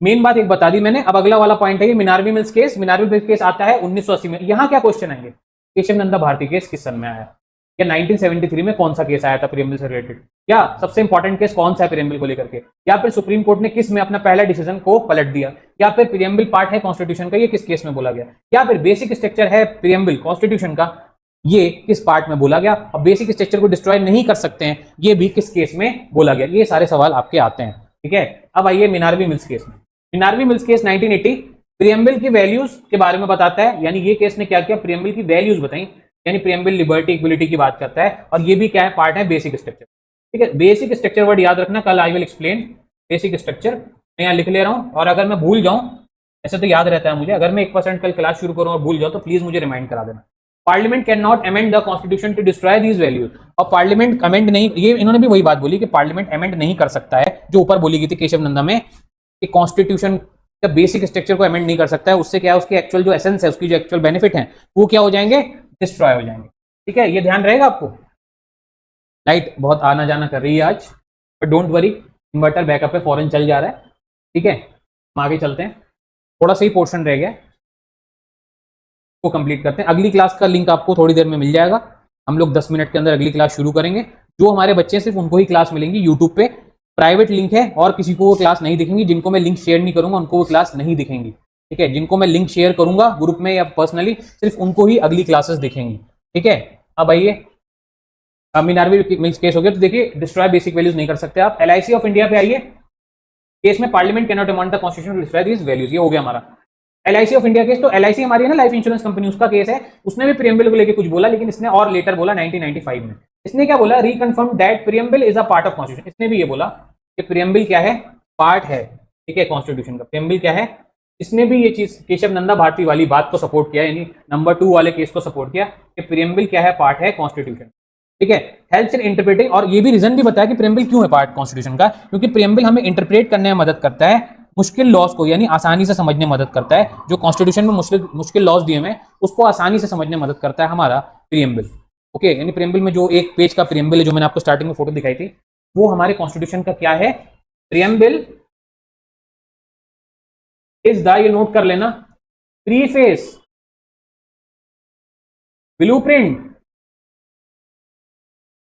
मेन बात एक बता दी मैंने। अब अगला वाला पॉइंट है कि मिनार्वी मिल्स केस। मिनार्वी मिल्स केस आता है 1980 में। यहां क्या क्वेश्चन आएंगे, केशव नंदा भारती केस किस सन में आया, या 1973 में कौन सा केस आया था प्रीएम्बल से रिलेटेड, या सबसे इंपॉर्टेंट केस कौन सा है प्रीएम्बल को लेकर के, या फिर सुप्रीम कोर्ट ने किस में अपना पहला डिसीजन को पलट दिया, या फिर प्रीएम्बल पार्ट है कॉन्स्टिट्यूशन का, ये किस केस में बोला गया, या फिर बेसिक स्ट्रक्चर है प्रीएम्बल कॉन्स्टिट्यूशन का, ये किस पार्ट में बोला गया, और बेसिक स्ट्रक्चर को डिस्ट्रॉय नहीं कर सकते हैं, ये भी किस केस में बोला गया। ये सारे सवाल आपके आते हैं। ठीक है, अब आइए मिनार्वी मिल्स केस में। मिनार्वी मिल्स केस 1980 प्रीएम्बल की वैल्यूज के बारे में बताता है, यानी ये केस ने क्या किया, प्रीएम्बल की वैल्यूज बताई, यानी प्रीएम्बल लिबर्टी इक्वलिटी की बात करता है, और ये भी क्या है, पार्ट है बेसिक स्ट्रक्चर। ठीक है, बेसिक स्ट्रक्चर वर्ड याद रखना, कल I will explain basic structure. मैं यहाँ लिख ले रहा हूँ, और अगर मैं भूल जाऊं, ऐसे तो याद रहता है मुझे, अगर मैं 1% कल क्लास शुरू करूँ और भूल जाऊं तो प्लीज मुझे रिमाइंड करा देना। Parliament can not amend the constitution to destroy these values, और पार्लियामेंट अमेंड नहीं, ये इन्होंने भी वही बात बोली कि पार्लियामेंट अमेंड नहीं कर सकता है, जो ऊपर बोली गई थी केशव नंदा में, कि कॉन्स्टिट्यूशन जब बेसिक स्ट्रक्चर को अमेंड नहीं कर सकता है, उससे क्या है, उसके एक्चुअल जो एसेंस है, उसकी जो एक्चुअल बेनिफिट है, वो क्या हो जाएंगे, डिस्ट्रॉय हो जाएंगे। ठीक है, ये ध्यान रहेगा आपको। लाइट बहुत आना जाना कर रही है आज, but don't worry, inverter backup पे फौरन चल जा रहा है। ठीक है, हम आगे चलते हैं, थोड़ा सा ही पोर्शन रह गया को कंप्लीट करते हैं। अगली क्लास का लिंक आपको थोड़ी देर में मिल जाएगा, हम लोग 10 मिनट के अंदर अगली क्लास शुरू करेंगे। जो हमारे बच्चे सिर्फ उनको ही क्लास मिलेंगी यूट्यूब पे, प्राइवेट लिंक है, और किसी को वो क्लास नहीं दिखेंगी, जिनको मैं लिंक शेयर नहीं करूंगा उनको वो क्लास नहीं दिखेंगी। ठीक है, जिनको मैं लिंक शेयर करूंगा ग्रुप में या पर्सनली, सिर्फ उनको ही अगली क्लासेस दिखेंगी। ठीक है, अब आइए, मिनार्वी मिल्स केस हो गया, तो देखिए डिस्ट्रॉय बेसिक वैल्यूज नहीं कर सकते आप। एलआईसी ऑफ इंडिया पे आइए, केस में parliament can not amend the constitution to destroy these values, ये हो गया हमारा एलआईसी ऑफ इंडिया केस। तो एलआईसी हमारी है ना लाइफ इंश्योरेंस कंपनी, उसका केस है, उसने भी प्रीएम्बल को लेकर कुछ बोला, लेकिन इसने और लेटर बोला 1995 में। इसने क्या बोला, reconfirm that preamble is a part of constitution. इसने भी ये बोला कि प्रीएम्बल क्या है, पार्ट है। ठीक है, कॉन्स्टिट्यूशन का प्रीएम्बल क्या है, इसने भी ये चीज केशव नंदा भारती वाली बात को सपोर्ट किया, यानी नंबर 2 वाले केस को सपोर्ट किया कि प्रीएम्बल क्या है, पार्ट है कॉन्स्टिट्यूशन। ठीक है, हेल्प्स इन इंटरप्रेटिंग, और ये भी रीजन भी बताया कि प्रीएम्बल क्यों है पार्ट कॉन्स्टिट्यूशन का, क्योंकि प्रीएम्बल हमें इंटरप्रेट करने में मदद करता है, मुश्किल लॉज को यानी आसानी से समझने में मदद करता है। जो कॉन्स्टिट्यूशन में मुश्किल लॉज दिए हैं उसको आसानी से समझने में मदद करता है हमारा प्रीएम्बल। ओके, यानी प्रीएम्बल में जो एक पेज का प्रीएम्बल है, जो मैंने आपको स्टार्टिंग में फोटो दिखाई थी, वो हमारे कॉन्स्टिट्यूशन का क्या है, प्रीएम्बल इज द, ये नोट कर लेना, preface, blueprint,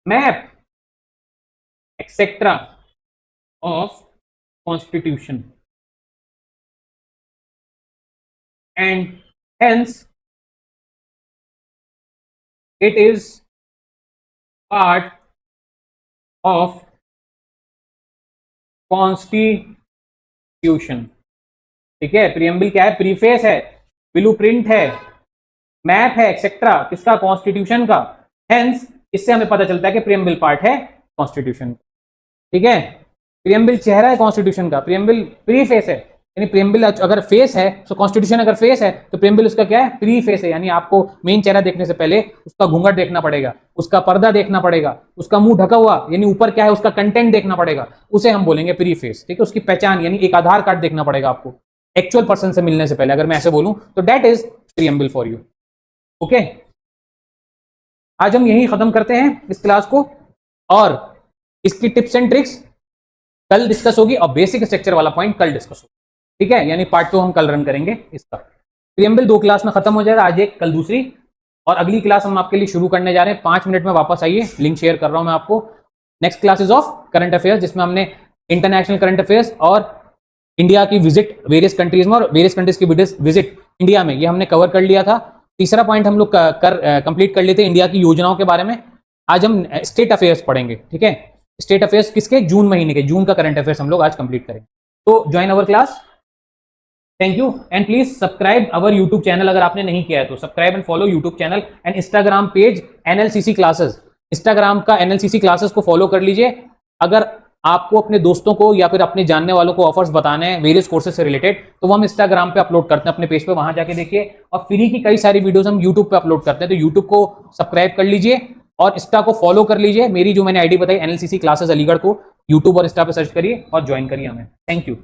map etcetera of constitution, and hence it is part of constitution. ठीक है, प्रियम्बल क्या है? प्रीफेस है, ब्लूप्रिंट है, मैप है, एक्सेट्रा, किसका? कॉन्स्टिट्यूशन का। हेंस इससे हमें पता चलता है कि प्रियम्बल पार्ट है कॉन्स्टिट्यूशन। ठीक है, प्रियम्बल चेहरा है कॉन्स्टिट्यूशन का, प्रियम्बल प्रीफेस है, यानी प्रियम्बल अगर फेस है तो कॉन्स्टिट्यूशन अगर फेस है तो प्रियम्बल उसका क्या है? प्रीफेस है, यानी आपको मेन चेहरा देखने से पहले उसका घूंघट देखना पड़ेगा, उसका पर्दा देखना पड़ेगा, उसका मुंह ढका हुआ यानी ऊपर क्या है उसका कंटेंट देखना पड़ेगा, उसे हम बोलेंगे प्रीफेस। ठीक है, उसकी पहचान यानी एक आधार कार्ड देखना पड़ेगा आपको एक्चुअल पर्सन से मिलने से पहले, अगर मैं ऐसे बोलूं तो that is preamble for you. Okay, आज हम यही खत्म करते हैं इस क्लास को, और इसकी टिप्स एंड ट्रिक्स कल डिस्कस होगी, और बेसिक स्ट्रक्चर वाला पॉइंट कल डिस्कस होगा। ठीक है, यानी पार्ट 2 हम कल रन करेंगे इसका। प्रियम्बल 2 क्लास में खत्म हो जाएगा, आज एक कल दूसरी, और अगली क्लास हम आपके लिए शुरू करने जा रहे हैं। 5 मिनट में वापस आइए, लिंक शेयर कर रहा हूं मैं आपको। Next class is of current affairs, जिसमें हमने इंटरनेशनल करंट अफेयर्स और इंडिया की विजिट वेरियस कंट्रीज में और वेरियस कंट्रीज की विजिट इंडिया में, ये हमने कवर कर लिया था। तीसरा पॉइंट हम लोग कंप्लीट कर लेते हैं इंडिया की योजनाओं के बारे में। आज हम स्टेट अफेयर्स पढ़ेंगे। ठीक है, स्टेट अफेयर्स किसके? जून महीने के, जून का करंट अफेयर्स हम लोग आज कंप्लीट करेंगे। तो join our class, thank you, and please subscribe our YouTube channel अगर आपने नहीं किया है तो subscribe and follow YouTube channel and Instagram page NLCC classes. Instagram का एनएलसीसी क्लासेस को फॉलो कर लीजिए। अगर आपको अपने दोस्तों को या फिर अपने जानने वालों को ऑफर्स बताने हैं वेरियस कोर्सेज से रिलेटेड, तो वो हम इंस्टाग्राम पे अपलोड करते हैं अपने पेज पे, वहां जाके देखिए। और फ्री की कई सारी वीडियोस हम यूट्यूब पे अपलोड करते हैं, तो यूट्यूब को सब्सक्राइब कर लीजिए और इंस्टा को फॉलो कर लीजिए। मेरी जो मैंने आईडी बताई एनएलसीसी क्लासेस अलीगढ़ को यूट्यूब और इंस्टा पे सर्च करिए और ज्वाइन करिए हमें। Thank you.